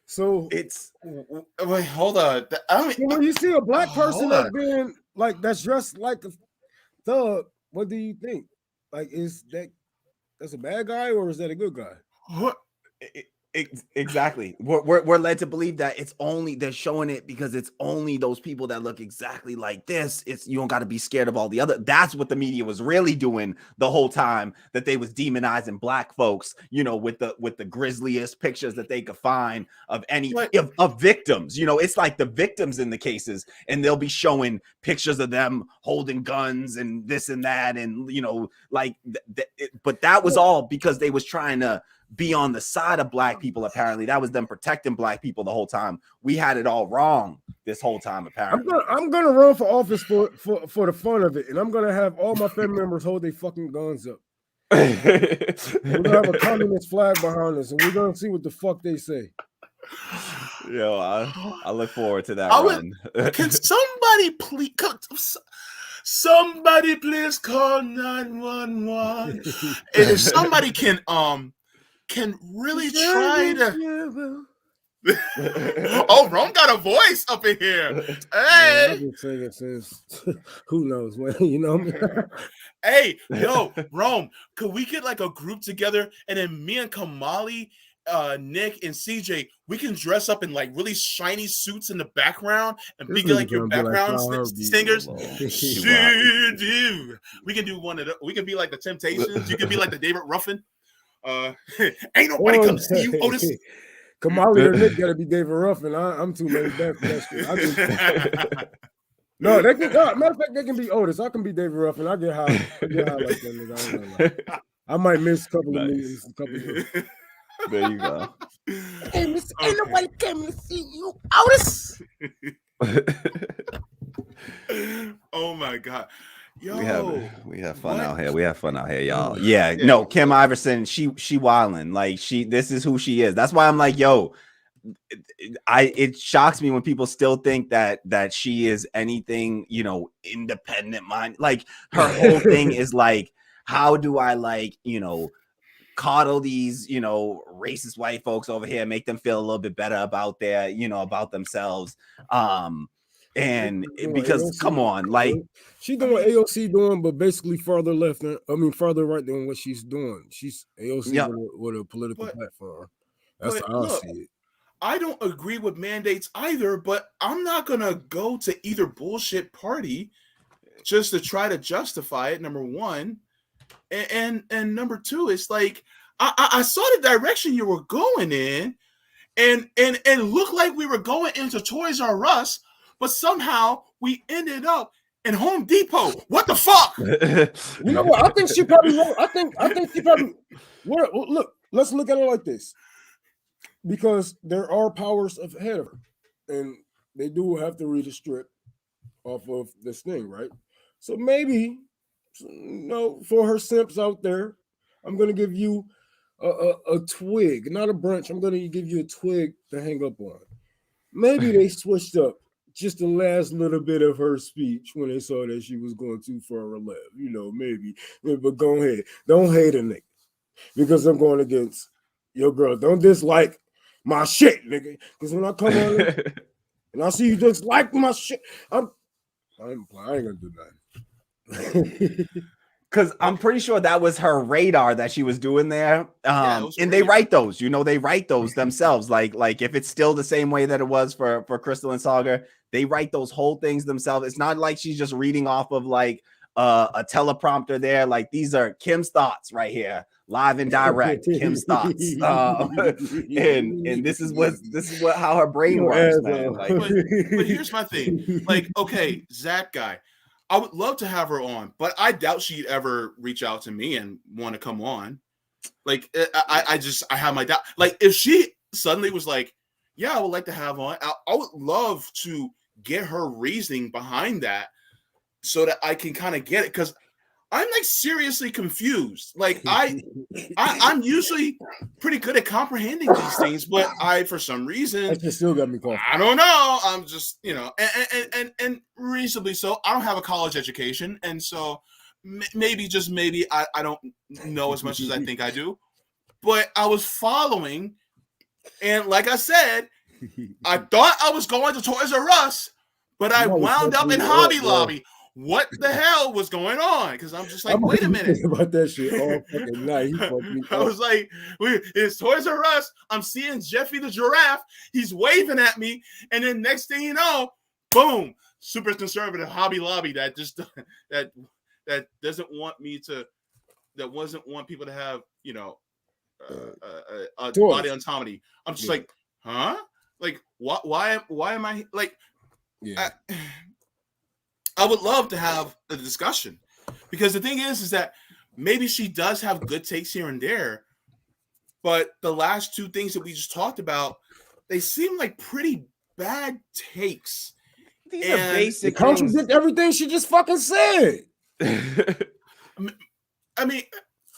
So it's wait, hold on. When you see a Black person that's dressed like a thug, what do you think? Like, is that that's a bad guy, or is that a good guy? What? Exactly. We're led to believe that they're showing it because it's only those people that look exactly like this. You don't got to be scared of all the other. That's what the media was really doing the whole time, that they was demonizing black folks, with the grisliest pictures that they could find of any of victims. It's like the victims in the cases, and they'll be showing pictures of them holding guns and this and that, and but that was all because they was trying to be on the side of black people. Apparently that was them protecting black people the whole time. We had it all wrong this whole time, apparently. I'm gonna run for office for the fun of it, and I'm gonna have all my family members hold their fucking guns up. We're gonna have a communist flag behind us, and we're gonna see what the fuck they say. Yo, I look forward to that run. Can somebody please call 911? And if somebody can really try to oh, Rome got a voice up in here. Hey, I've been singing since who knows when, you know what I mean? Hey, yo, Rome, could we get like a group together, and then me and Kamali, Nick and CJ, we can dress up in like really shiny suits in the background and be like your background singers. We can do one of the, we can be like the Temptations. You can be like the David Ruffin. Ain't nobody come to see you, Otis. Kamali or Nick gotta be David Ruffin. I'm too laid back for that shit. No, they can. Matter of fact, they can be Otis. I can be David Ruffin. I get high like that nigga. I might miss a couple of meetings. There you go. Ain't nobody coming to see you, Otis. Oh my god. Yo, we have fun out here. We have fun out here, y'all. Yeah, no, Kim Iverson, she wildin'. Like this is who she is. That's why I'm like, yo, it shocks me when people still think that she is anything, independent mind. Like her whole thing is like, how do I coddle these, racist white folks over here, make them feel a little bit better about about themselves. And because AOC, come on, like she doing what AOC doing, but basically farther left farther right than what she's doing. She's AOC with a political platform. That's how I see it. I don't agree with mandates either, but I'm not gonna go to either bullshit party just to try to justify it. Number one, and number two, it's like I saw the direction you were going in, and looked like we were going into Toys R Us. But somehow we ended up in Home Depot. What the fuck? You know what? I think she probably wrote. I think she probably. Look, let's look at it like this, because there are powers ahead of her, and they do have to read a strip off of this thing, right? So maybe, for her simps out there, I'm gonna give you a twig, not a branch. I'm gonna give you a twig to hang up on. Maybe they switched up just the last little bit of her speech when they saw that she was going too far left, maybe. But go ahead. Don't hate a nigga because I'm going against your girl. Don't dislike my shit, nigga. Because when I come on and I see you dislike my shit, I ain't gonna do nothing. Because I'm pretty sure that was her radar that she was doing there. And they write those, they write those themselves. Like if it's still the same way that it was for Crystal and Saga, they write those whole things themselves. It's not like she's just reading off of like a teleprompter there. Like these are Kim's thoughts right here, live and direct. Kim's thoughts. And this is what how her brain works, man. Like, but here's my thing. Like, okay, Zach guy, I would love to have her on, but I doubt she'd ever reach out to me and want to come on. Like, I have my doubt. Like, if she suddenly was like, yeah, I would like to have on, I would love to get her reasoning behind that so that I can kind of get it. Because I'm like seriously confused. Like, I'm usually pretty good at comprehending these things, but for some reason, that still got me caught. I don't know. I'm just, and reasonably so. I don't have a college education, and so maybe I don't know as much as I think I do. But I was following, and like I said, I thought I was going to Toys R Us, but I wound up in Hobby Lobby. what the hell was going on, because I'm just like, wait a minute about that shit all fucking night. He fucked me I up. was like, it's Toys R Us. I'm seeing Jeffy the giraffe. He's waving at me, and then next thing you know, boom, super conservative Hobby Lobby that just that doesn't want me to, that doesn't want people to have, you know, a body autonomy. I'm just like, huh? Like, why am I like? Yeah. I would love to have a discussion, because the thing is that maybe she does have good takes here and there, but the last two things that we just talked about, they seem like pretty bad takes. These are basic things. Contradict everything she just fucking said. I mean,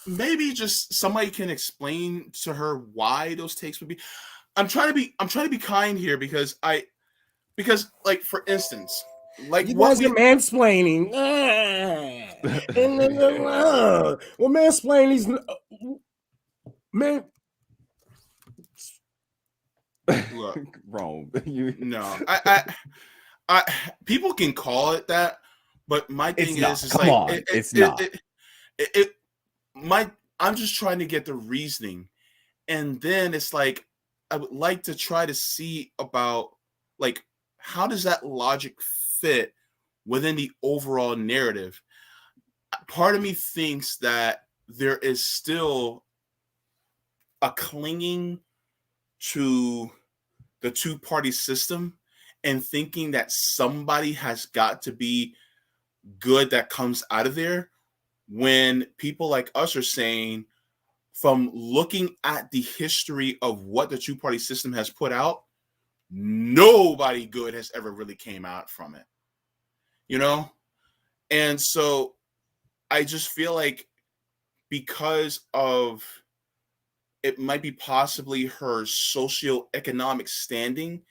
maybe just somebody can explain to her why those takes would be. I'm trying to be kind here, because like, for instance, like, you guys are mansplaining. Well, mansplaining man. Look, wrong. No, I people can call it that, but my thing it's not. I'm just trying to get the reasoning, and then it's like, I would like to try to see about, like, how does that logic fit within the overall narrative. Part of me thinks that there is still a clinging to the two-party system and thinking that somebody has got to be good that comes out of there, when people like us are saying, from looking at the history of what the two-party system has put out, nobody good has ever really came out from it, you know? And so I just feel like, because of, it might be possibly her socioeconomic standing,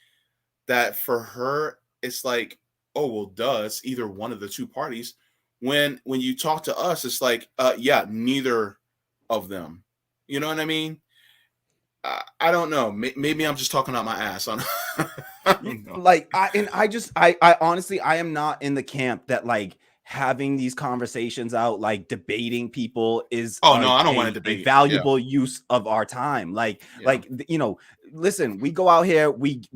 that for her, it's like, oh, well, duh, it's either one of the two parties. When you talk to us, it's like, yeah, neither of them. You know what I mean? I don't know. Maybe I'm just talking out my ass on. Like, I honestly, I am not in the camp that, like, having these conversations out, like debating people is no, I don't want to debate. A valuable use of our time. Like, you know, listen, we go out here, we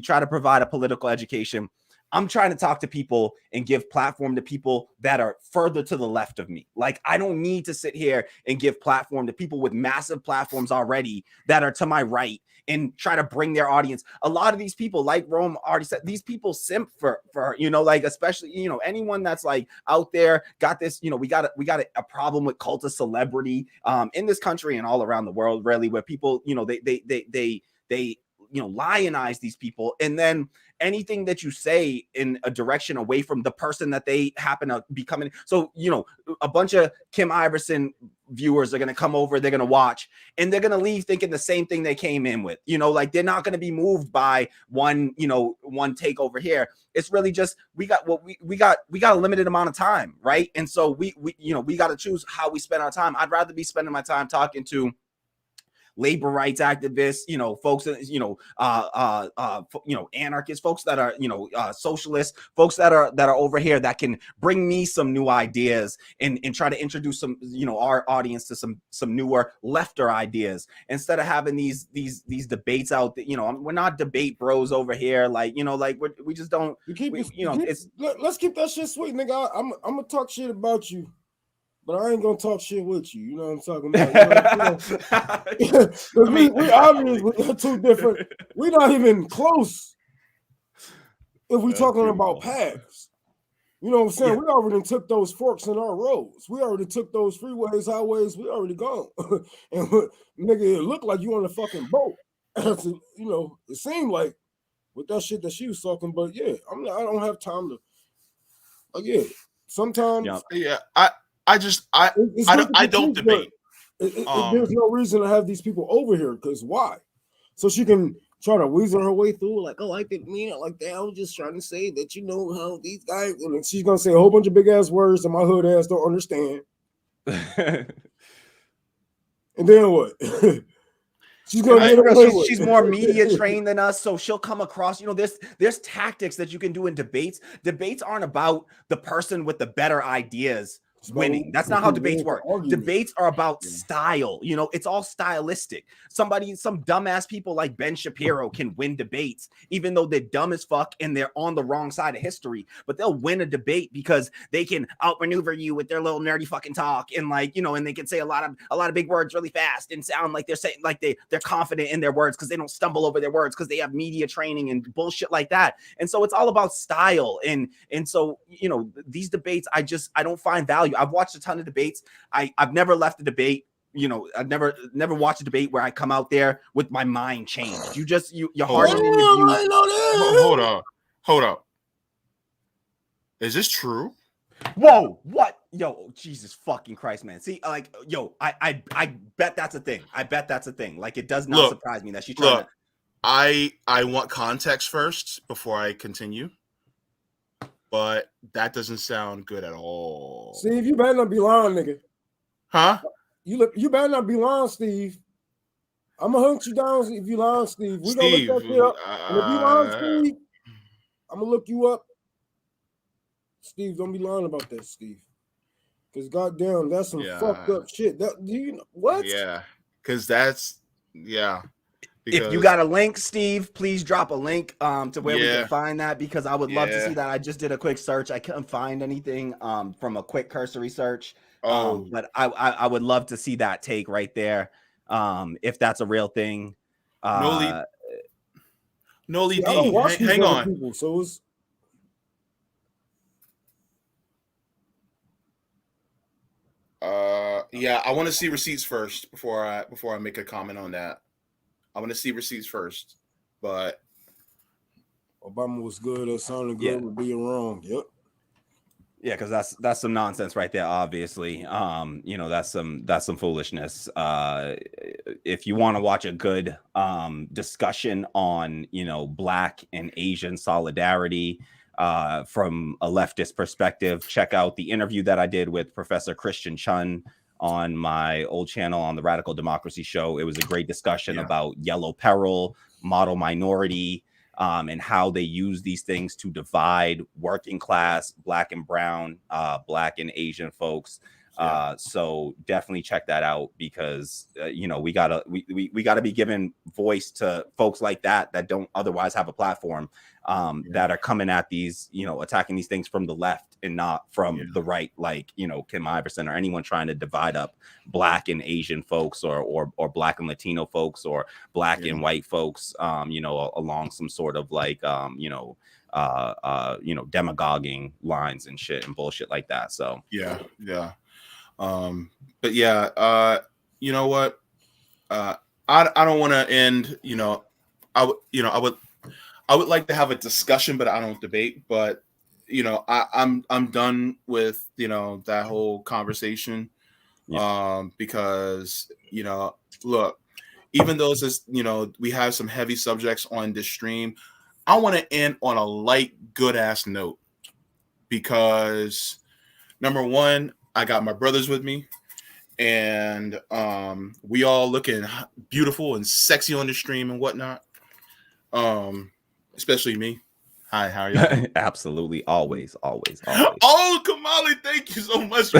try to provide a political education. I'm trying to talk to people and give platform to people that are further to the left of me. Like, I don't need to sit here and give platform to people with massive platforms already that are to my right and try to bring their audience. A lot of these people, like Rome already said, these people simp for you know, like, especially, you know, anyone that's like out there got this, you know, we got a problem with cult of celebrity in this country and all around the world, really, where people, you know, they you know, lionize these people, and then anything that you say in a direction away from the person that they happen to be coming. So, you know, a bunch of Kim Iverson viewers are going to come over, they're going to watch, and they're going to leave thinking the same thing they came in with, you know, like, they're not going to be moved by one take over here. It's really just, we got a limited amount of time, right? And so we got to choose how we spend our time. I'd rather be spending my time talking to labor rights activists, you know, folks that, you know, anarchists, folks that are, you know, socialists, folks that are over here that can bring me some new ideas and try to introduce some, you know, our audience to some newer lefter ideas, instead of having these debates out that, you know, we're not debate bros over here. Like, you know, like, we just don't, let's keep that shit sweet, nigga. I'm gonna talk shit about you, but I ain't gonna talk shit with you. You know what I'm talking about? You know, we obviously are two different. We're not even close. If we're talking about paths, you know what I'm saying? Yeah. We already took those forks in our roads. We already took those freeways, highways. We already gone. And nigga, it looked like you on a fucking boat. You know, it seemed like with that shit that she was talking. But yeah, I don't have time to. Sometimes. Yeah. I don't debate. There's no reason to have these people over here, because why? So she can try to weasel her way through, like, oh, I didn't mean it like that. I was just trying to say that, you know, how these guys, and she's gonna say a whole bunch of big ass words that my hood ass don't understand. And then what? She's gonna Like, get away with she's it. more media trained than us, so she'll come across. There's tactics that you can do in debates. Debates aren't about the person with the better ideas winning. That's not how debates work. Debates are about style. It's all stylistic. Some dumbass people like Ben Shapiro can win debates, even though they're dumb as fuck and they're on the wrong side of history. But they'll win a debate because they can outmaneuver you with their little nerdy fucking talk, and and they can say a lot of big words really fast and sound like they're saying like they're confident in their words because they don't stumble over their words because they have media training and bullshit like that. And so it's all about style. And so these debates, I don't find value. I've watched a ton of debates. I've never left a debate. I've never watched a debate where I come out there with my mind changed. You're hard to interview. Hold up. Is this true? Whoa, what? Yo, Jesus fucking Christ, man. See, I bet that's a thing. I bet that's a thing. Like, it does not surprise me that she's trying to. I want context first before I continue. But that doesn't sound good at all. Steve, you better not be lying, nigga. Huh? You better not be lying, Steve. I'm gonna hunt you down if you lying, Steve. We're gonna look that shit up. And if you lying, Steve, I'm gonna look you up. Steve, don't be lying about that, Steve. Because goddamn, that's some fucked up shit. Do you know what? Yeah, because that's If you got a link, Steve, please drop a link to where we can find that, because I would love to see that. I just did a quick search. I couldn't find anything from a quick cursory search. But I would love to see that take right there. If that's a real thing. Noli D, hang on. People, so it's... I want to see receipts first before I make a comment on that. I want to see receipts first, but Obama was good. That sounded good with being wrong. Yep. Yeah, because that's some nonsense right there. Obviously, that's some foolishness. If you want to watch a good discussion on Black and Asian solidarity from a leftist perspective, check out the interview that I did with Professor Christian Chun on my old channel on the Radical Democracy Show. It was a great discussion about yellow peril, model minority, and how they use these things to divide working class, Black and brown, Black and Asian folks. So definitely check that out, because we gotta be giving voice to folks like that don't otherwise have a platform, that are coming at these, attacking these things from the left and not from the right, like Kim Iverson or anyone trying to divide up Black and Asian folks or Black and Latino folks or Black and white folks, along some sort of like demagoguing lines and shit and bullshit like that. So but you know what? I don't want to end. I would like to have a discussion, but I don't debate. But I'm done with that whole conversation. Because look, even though it's we have some heavy subjects on this stream, I want to end on a light, good ass note, because number one, I got my brothers with me, and we all looking beautiful and sexy on the stream and whatnot. Especially me. Hi, how are you? Absolutely, always. Oh, Kamali, thank you so much.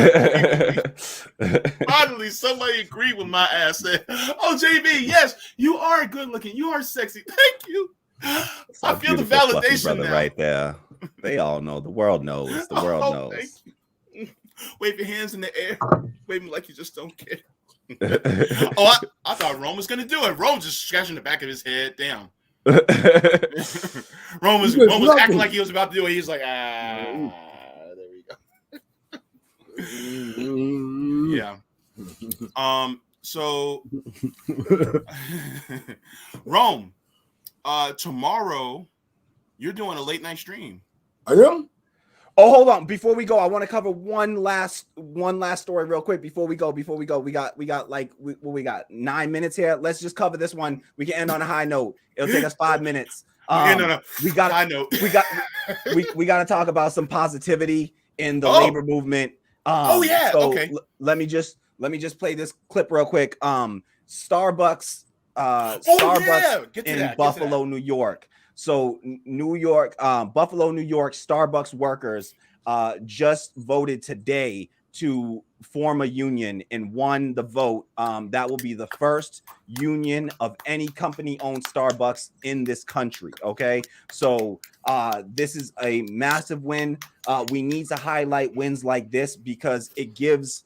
Finally, somebody agreed with my ass. Oh, JB, yes, you are good looking. You are sexy. Thank you. I feel the validation now. Right there. They all know. The world knows. The world knows. Wave your hands in the air. Wave them like you just don't care. I thought Rome was gonna do it. Rome just scratching the back of his head. Damn. Rome was acting like he was about to do it. He's like, there we go. So Rome, tomorrow you're doing a late night stream. I am. Oh, hold on. Before we go, I want to cover one last story real quick. Before we go, we got 9 minutes here. Let's just cover this one. We can end on a high note. It'll take us 5 minutes. We got to talk about some positivity in the labor movement. Okay. Let me just play this clip real quick. Starbucks Starbucks in Buffalo, New York. So New York, Buffalo, New York, Starbucks workers just voted today to form a union and won the vote. That will be the first union of any company-owned Starbucks in this country. Okay, so this is a massive win. We need to highlight wins like this because it gives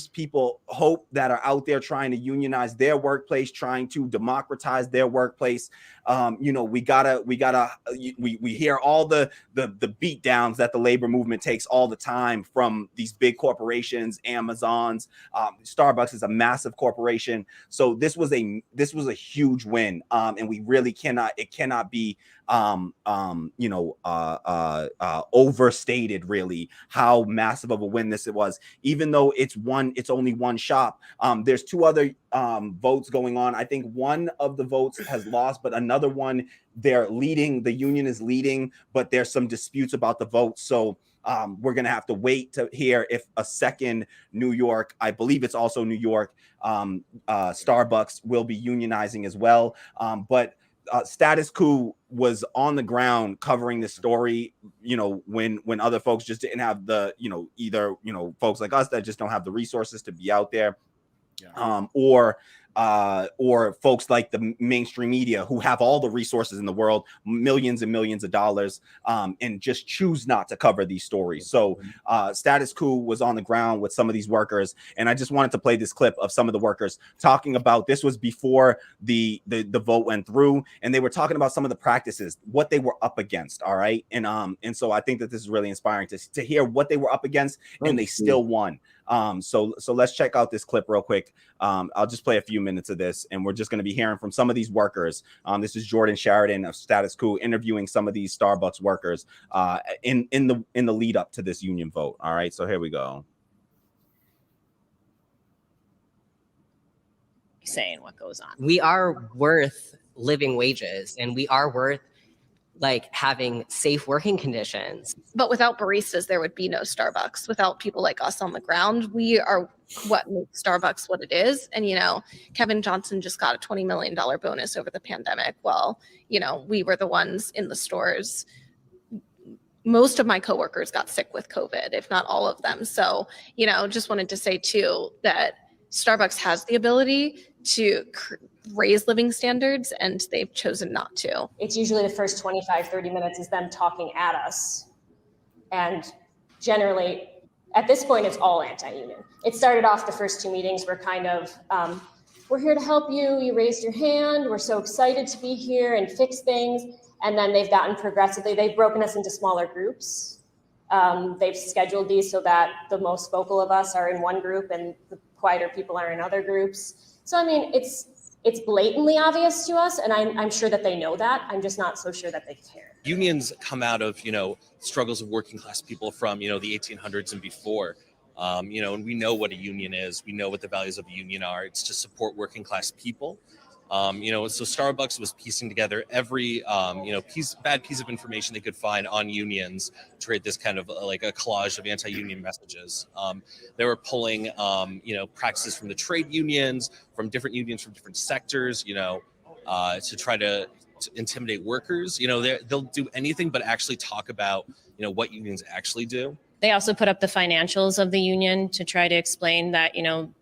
people hope that are out there trying to unionize their workplace, trying to democratize their workplace. We hear all the beat downs that the labor movement takes all the time from these big corporations, Amazon's, Starbucks is a massive corporation. So this was a huge win. And we really cannot be overstated really how massive of a win this was. Even though it's only one shop, there's two other votes going on. I think one of the votes has lost, but another one they're leading. The union is leading, but there's some disputes about the vote. So we're gonna have to wait to hear if a second New York, I believe it's also New York, Starbucks will be unionizing as well. But Status Quo was on the ground covering this story, when other folks just didn't have the, either, folks like us that just don't have the resources to be out there, or folks like the mainstream media who have all the resources in the world, millions and millions of dollars, and just choose not to cover these stories. So Status Quo was on the ground with some of these workers, and I just wanted to play this clip of some of the workers talking about, this was before the vote went through, and they were talking about some of the practices, what they were up against. All right, and so I think that this is really inspiring to hear what they were up against, and they still won. So let's check out this clip real quick. I'll just play a few minutes of this, and we're just going to be hearing from some of these workers. This is Jordan Sheridan of Status Quo interviewing some of these Starbucks workers in the lead up to this union vote. All right, so here we go. Saying what goes on. We are worth living wages, and we are worth having safe working conditions. But without baristas, there would be no Starbucks. Without people like us on the ground, we are what makes Starbucks what it is. And, Kevin Johnson just got a $20 million bonus over the pandemic. Well, we were the ones in the stores. Most of my coworkers got sick with COVID, if not all of them. So, just wanted to say too, that Starbucks has the ability to raise living standards, and they've chosen not to. It's usually the first 25, 30 minutes is them talking at us. And generally, at this point, it's all anti-union. It started off, the first two meetings were kind of, we're here to help you. You raised your hand. We're so excited to be here and fix things. And then they've gotten progressively, they've broken us into smaller groups. They've scheduled these so that the most vocal of us are in one group and the quieter people are in other groups. So, I mean, it's blatantly obvious to us, and I'm sure that they know that. I'm just not so sure that they care. Unions come out of, struggles of working class people from, the 1800s and before, and we know what a union is. We know what the values of a union are. It's to support working class people. So Starbucks was piecing together every, bad piece of information they could find on unions to create this kind of like a collage of anti-union messages. They were pulling, practices from the trade unions, from different unions, from different sectors, to try to intimidate workers. They'll do anything but actually talk about, what unions actually do. They also put up the financials of the union to try to explain that,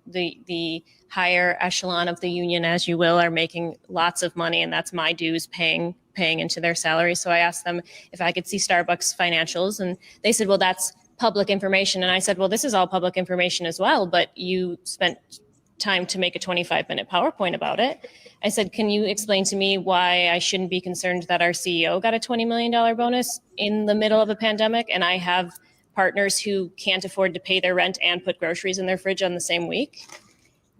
the higher echelon of the union, as you will, are making lots of money, and that's my dues paying into their salary. So I asked them if I could see Starbucks financials, and they said, well, that's public information. And I said, well, this is all public information as well, but you spent time to make a 25-minute PowerPoint about it. I said, can you explain to me why I shouldn't be concerned that our CEO got a $20 million bonus in the middle of a pandemic, and I have partners who can't afford to pay their rent and put groceries in their fridge on the same week?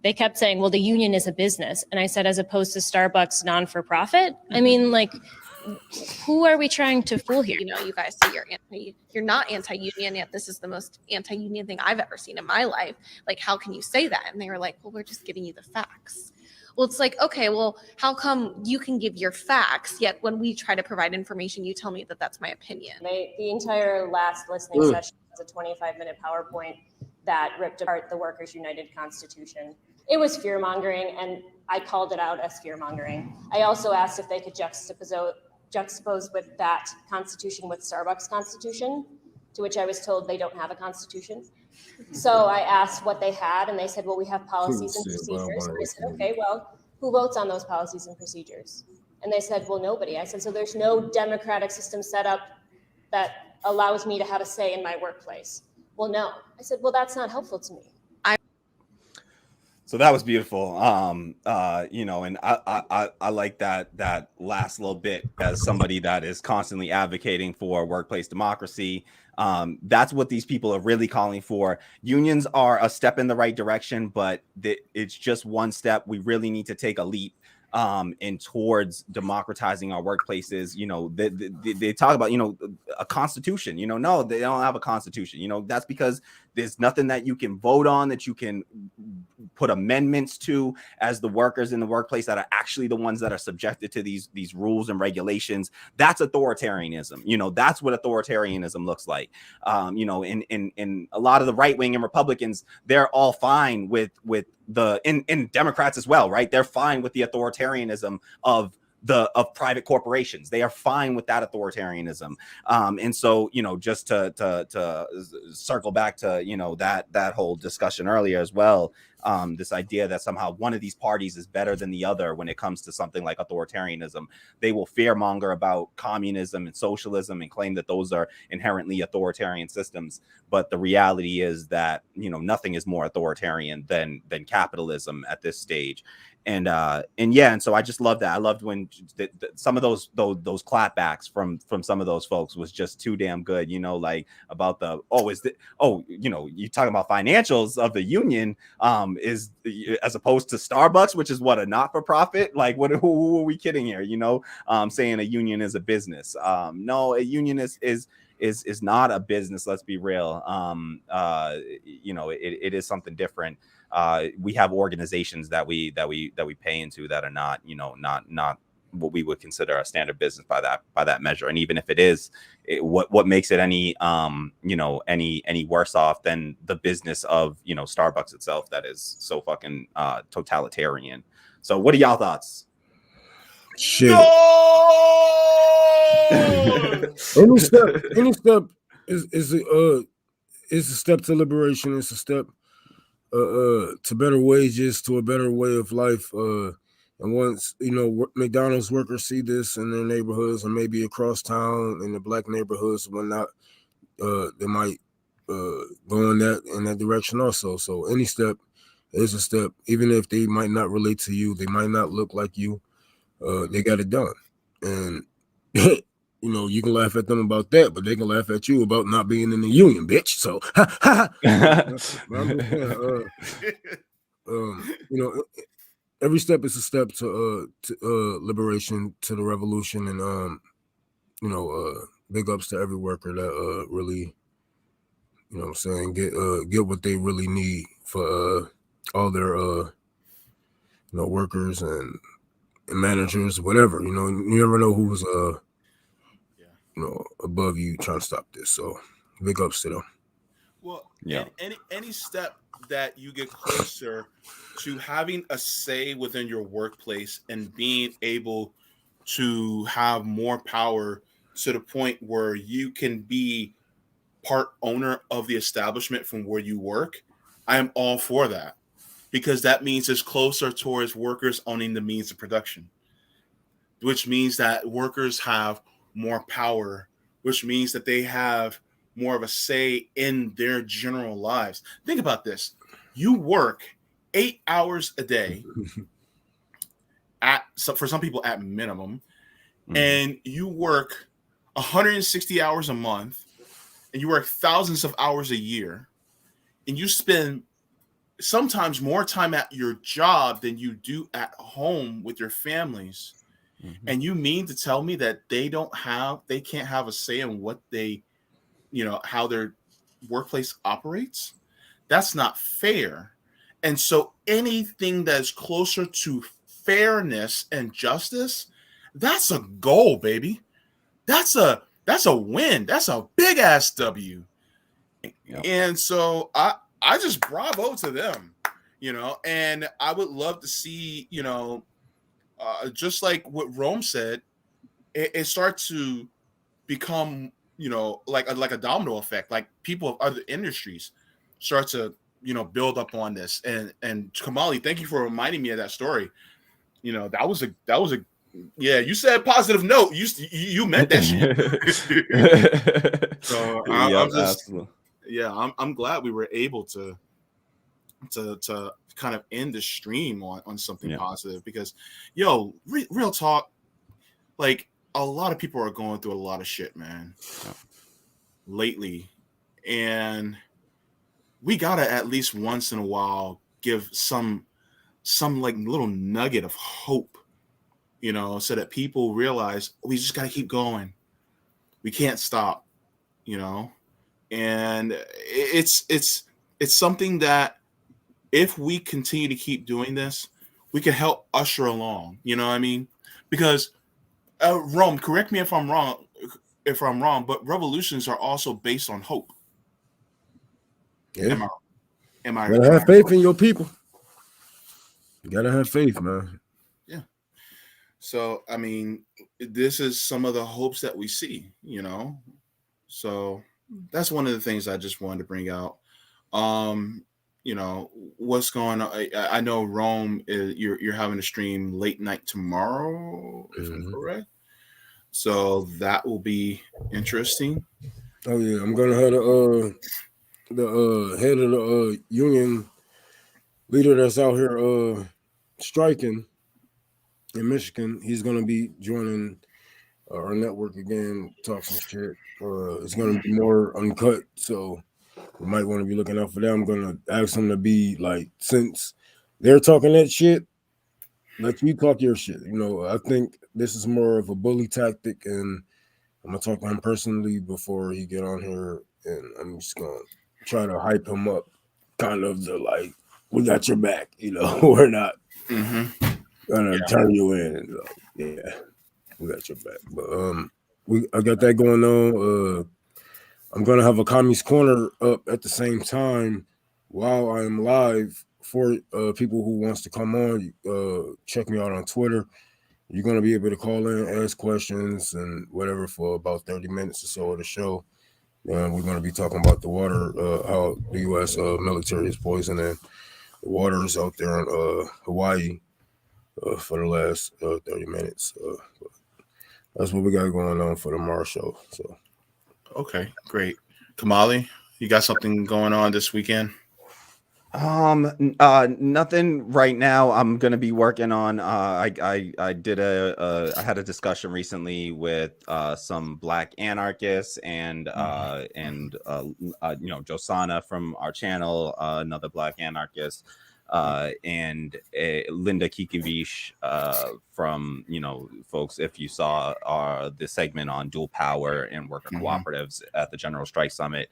They kept saying, well, the union is a business. And I said, as opposed to Starbucks non-for-profit? I mean, who are we trying to fool here? You guys say you're not anti-union, yet this is the most anti-union thing I've ever seen in my life. How can you say that? And they were like, well, we're just giving you the facts. Well, it's like, okay, well, how come you can give your facts, yet when we try to provide information, you tell me that that's my opinion? The entire last listening session was a 25-minute PowerPoint that ripped apart the Workers United Constitution. It was fear-mongering, and I called it out as fear-mongering. I also asked if they could juxtapose with that constitution with Starbucks Constitution, to which I was told they don't have a constitution. So I asked what they had, and they said, well, we have policies and procedures. And I said, okay, well, who votes on those policies and procedures? And they said, well, nobody. I said, so there's no democratic system set up that allows me to have a say in my workplace. Well, no. I said, well, that's not helpful to me. So that was beautiful. You know, and I like that last little bit as somebody that is constantly advocating for workplace democracy. That's what these people are really calling for. Unions are a step in the right direction, but it's just one step. We really need to take a leap and towards democratizing our workplaces. You know, they talk about, you know, a constitution. You know, no, they don't have a constitution. You know, that's because there's nothing that you can vote on, that you can put amendments to as the workers in the workplace that are actually the ones that are subjected to these rules and regulations. That's authoritarianism. You know, that's what authoritarianism looks like. You know, in a lot of the right wing and Republicans, they're all fine with in Democrats as well, right? They're fine with the authoritarianism of private corporations. They are fine with that authoritarianism. And so, you know, just to circle back to, you know, that whole discussion earlier as well, this idea that somehow one of these parties is better than the other when it comes to something like authoritarianism. They will fearmonger about communism and socialism and claim that those are inherently authoritarian systems. But the reality is that, you know, nothing is more authoritarian than capitalism at this stage. And yeah, and so I just love that. I loved when some of those clapbacks from some of those folks was just too damn good. You know, like about you know, you talking about financials of the union is as opposed to Starbucks, which is what, a not-for-profit. Like, who are we kidding here? You know, saying a union is a business. No, a union is not a business. Let's be real. You know, it is something different. We have organizations that we pay into that are not, you know, not what we would consider a standard business by that measure. And even if it is, what makes it any you know, any worse off than the business of, you know, Starbucks itself that is so fucking totalitarian. So what are y'all thoughts? Shit. No! any step is a step to liberation. It's a step to better wages, to a better way of life. And once, you know, McDonald's workers see this in their neighborhoods and maybe across town in the black neighborhoods and whatnot, they might go in that direction also. So any step is a step, even if they might not relate to you, they might not look like you. They got it done. And you know, you can laugh at them about that, but they can laugh at you about not being in the union, bitch. So, you know, every step is a step to liberation, to the revolution, and you know, big ups to every worker that really, you know what I'm saying, get what they really need for all their you know, workers and managers, whatever. You know, you never know who's you know, above you trying to stop this. So big ups to them. Well, yeah. Any step that you get closer to having a say within your workplace and being able to have more power to the point where you can be part owner of the establishment from where you work, I am all for that, because that means it's closer towards workers owning the means of production, which means that workers have more power, which means that they have more of a say in their general lives. Think about this. You work 8 hours a day for some people at minimum, and you work 160 hours a month, and you work thousands of hours a year, and you spend sometimes more time at your job than you do at home with your families. And you mean to tell me that they can't have a say in what they, you know, how their workplace operates? That's not fair. And so anything that's closer to fairness and justice, that's a goal, baby. That's a win. That's a big ass W. Yep. And so I just bravo to them, you know, and I would love to see, you know, just like what Rome said, it starts to become, you know, like a domino effect, like people of other industries start to, you know, build up on this. And Kamali, thank you for reminding me of that story. You know, that was a yeah, you said positive note. You meant that shit. So I'm just absolutely. yeah, I'm glad we were able to kind of end the stream on something positive, because yo, real talk, like a lot of people are going through a lot of shit, man, lately, and we gotta at least once in a while give some like little nugget of hope, you know, so that people realize we just gotta keep going. We can't stop, you know, and it's something that if we continue to keep doing this, we can help usher along. You know what I mean? Because Rome, correct me if I'm wrong, but revolutions are also based on hope. Yeah. Am I You gotta have faith in your people. You gotta have faith, man. Yeah. So I mean, this is some of the hopes that we see, you know. So that's one of the things I just wanted to bring out. You know, what's going on? I know Rome is, you're having a stream late night tomorrow, if I'm correct. So that will be interesting. Oh yeah, I'm gonna have the head of the union leader that's out here striking in Michigan. He's gonna be joining our network again, talk some shit. It's gonna be more uncut, so we might want to be looking out for that. I'm gonna ask them to be like, since they're talking that shit, let you talk your shit. You know, I think this is more of a bully tactic, and I'm gonna talk to him personally before he get on here, and I'm just gonna try to hype him up, kind of the like, we got your back, you know. We're not gonna turn you in. And like, yeah, we got your back. But I got that going on. I'm gonna have a Commies Corner up at the same time while I'm live for people who wants to come on. Check me out on Twitter. You're gonna be able to call in, ask questions, and whatever for about 30 minutes or so of the show. And we're gonna be talking about the water, how the U.S. Military is poisoning the waters out there in Hawaii for the last 30 minutes. That's what we got going on for tomorrow's show. So. Okay, great. Kamali, you got something going on this weekend? Nothing right now. I'm gonna be working on. I had a discussion recently with some Black anarchists and you know, Josana from our channel, another Black anarchist, and Linda Kikivish from, you know, folks, if you saw the segment on dual power and worker cooperatives at the General Strike Summit,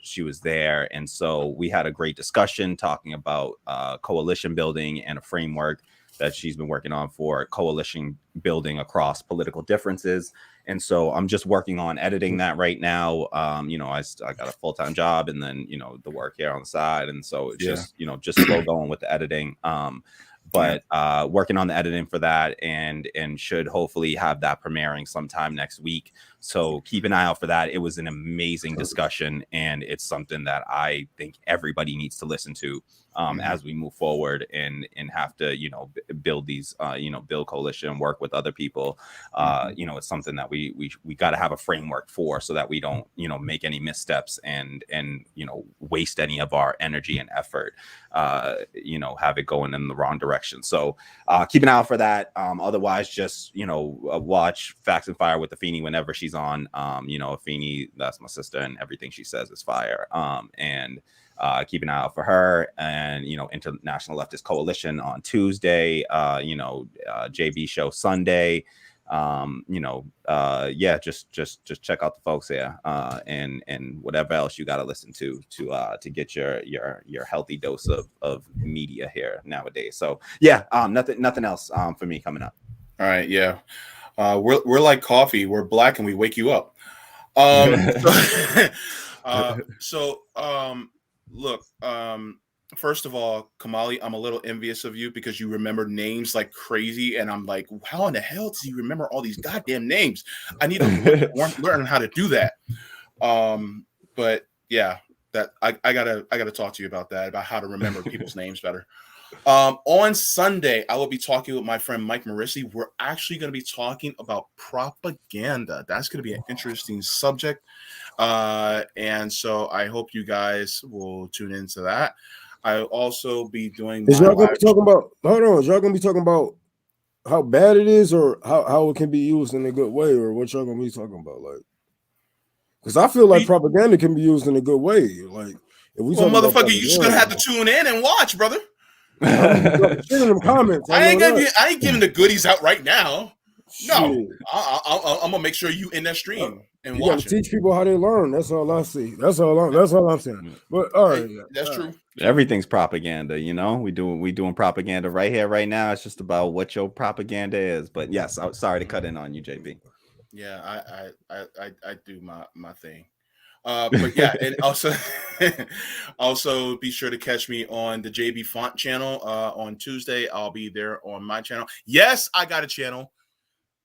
she was there. And so we had a great discussion talking about coalition building and a framework that she's been working on for coalition building across political differences. And so I'm just working on editing that right now. You know, I got a full-time job and then, you know, the work here on the side. And so it's just, you know, just slow going with the editing. But working on the editing for that and should hopefully have that premiering sometime next week. So keep an eye out for that. It was an amazing discussion, and it's something that I think everybody needs to listen to as we move forward and have to, you know, build these, you know, build coalition, work with other people. You know, it's something that we got to have a framework for, so that we don't, you know, make any missteps and you know, waste any of our energy and effort, you know, have it going in the wrong direction. So keep an eye out for that. Otherwise, just, you know, watch Facts and Fire with Afeni whenever she's on. You know, Afeni, that's my sister, and everything she says is fire. And keep an eye out for her. And, you know, International Leftist Coalition on Tuesday, you know, JB show Sunday. You know, yeah, just check out the folks here, and whatever else you got to listen to get your healthy dose of media here nowadays. So yeah, nothing else for me coming up. All right, yeah, we're like coffee. We're black and we wake you up. So look, first of all, Kamali, I'm a little envious of you because you remember names like crazy, and I'm like, how in the hell does he remember all these goddamn names? I need to learn how to do that. But yeah, that I gotta talk to you about that, about how to remember people's names better. On Sunday, I will be talking with my friend Mike Marissi. We're actually going to be talking about propaganda. That's going to be an interesting subject. And so I hope you guys will tune into that. I'll also be doing. Is y'all going to be talking about? Hold on, is y'all going to be talking about how bad it is, or how it can be used in a good way, or what y'all going to be talking about? Like, because I feel like propaganda can be used in a good way. Like, if we motherfucker, you just gonna have to tune in and watch, brother. In them comments. I ain't giving the goodies out right now. No, I'm gonna make sure you in that stream and you watch. Gotta teach people how they learn. That's all I see. That's all I'm saying. But all right, that's true. Everything's propaganda, you know. We doing propaganda right here, right now. It's just about what your propaganda is. But yes, I'm sorry to cut in on you, JB. Yeah, I do my thing. But yeah, and also be sure to catch me on the JB Font channel on Tuesday. I'll be there on my channel. Yes, I got a channel,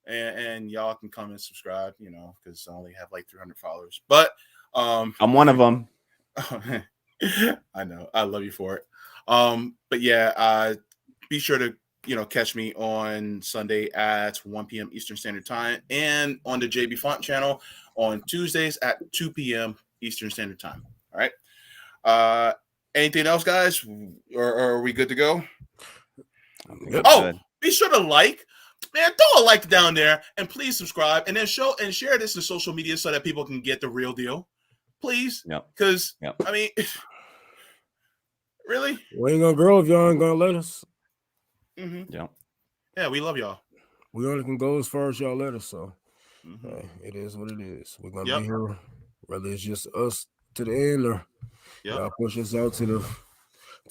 and y'all can come and subscribe, you know, because I only have like 300 followers. But I'm one of them. I know, I love you for it. But yeah, be sure to catch me on Sunday at 1 p.m. Eastern Standard Time, and on the JB Font channel on Tuesdays at 2 p.m. Eastern Standard Time. All right. Anything else, guys? Or are we good to go? Be sure to like. Man, throw a like down there, and please subscribe, and then share this in social media so that people can get the real deal. Please. Because, I mean, really? We ain't gonna grow if y'all ain't gonna let us. Mm-hmm. Yeah, we love y'all. We only can go as far as y'all let us, so it is what it is. We're gonna be here, whether it's just us to the end or y'all push us out to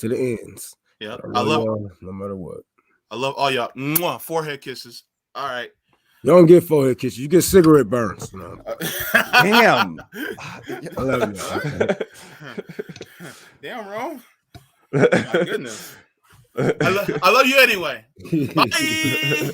the ends. Yeah, I love y'all no matter what. I love all y'all. Mwah, forehead kisses. All right. You don't get forehead kisses. You get cigarette burns. You know. Damn. I love y'all. Damn, wrong. My goodness. I love you anyway. Bye.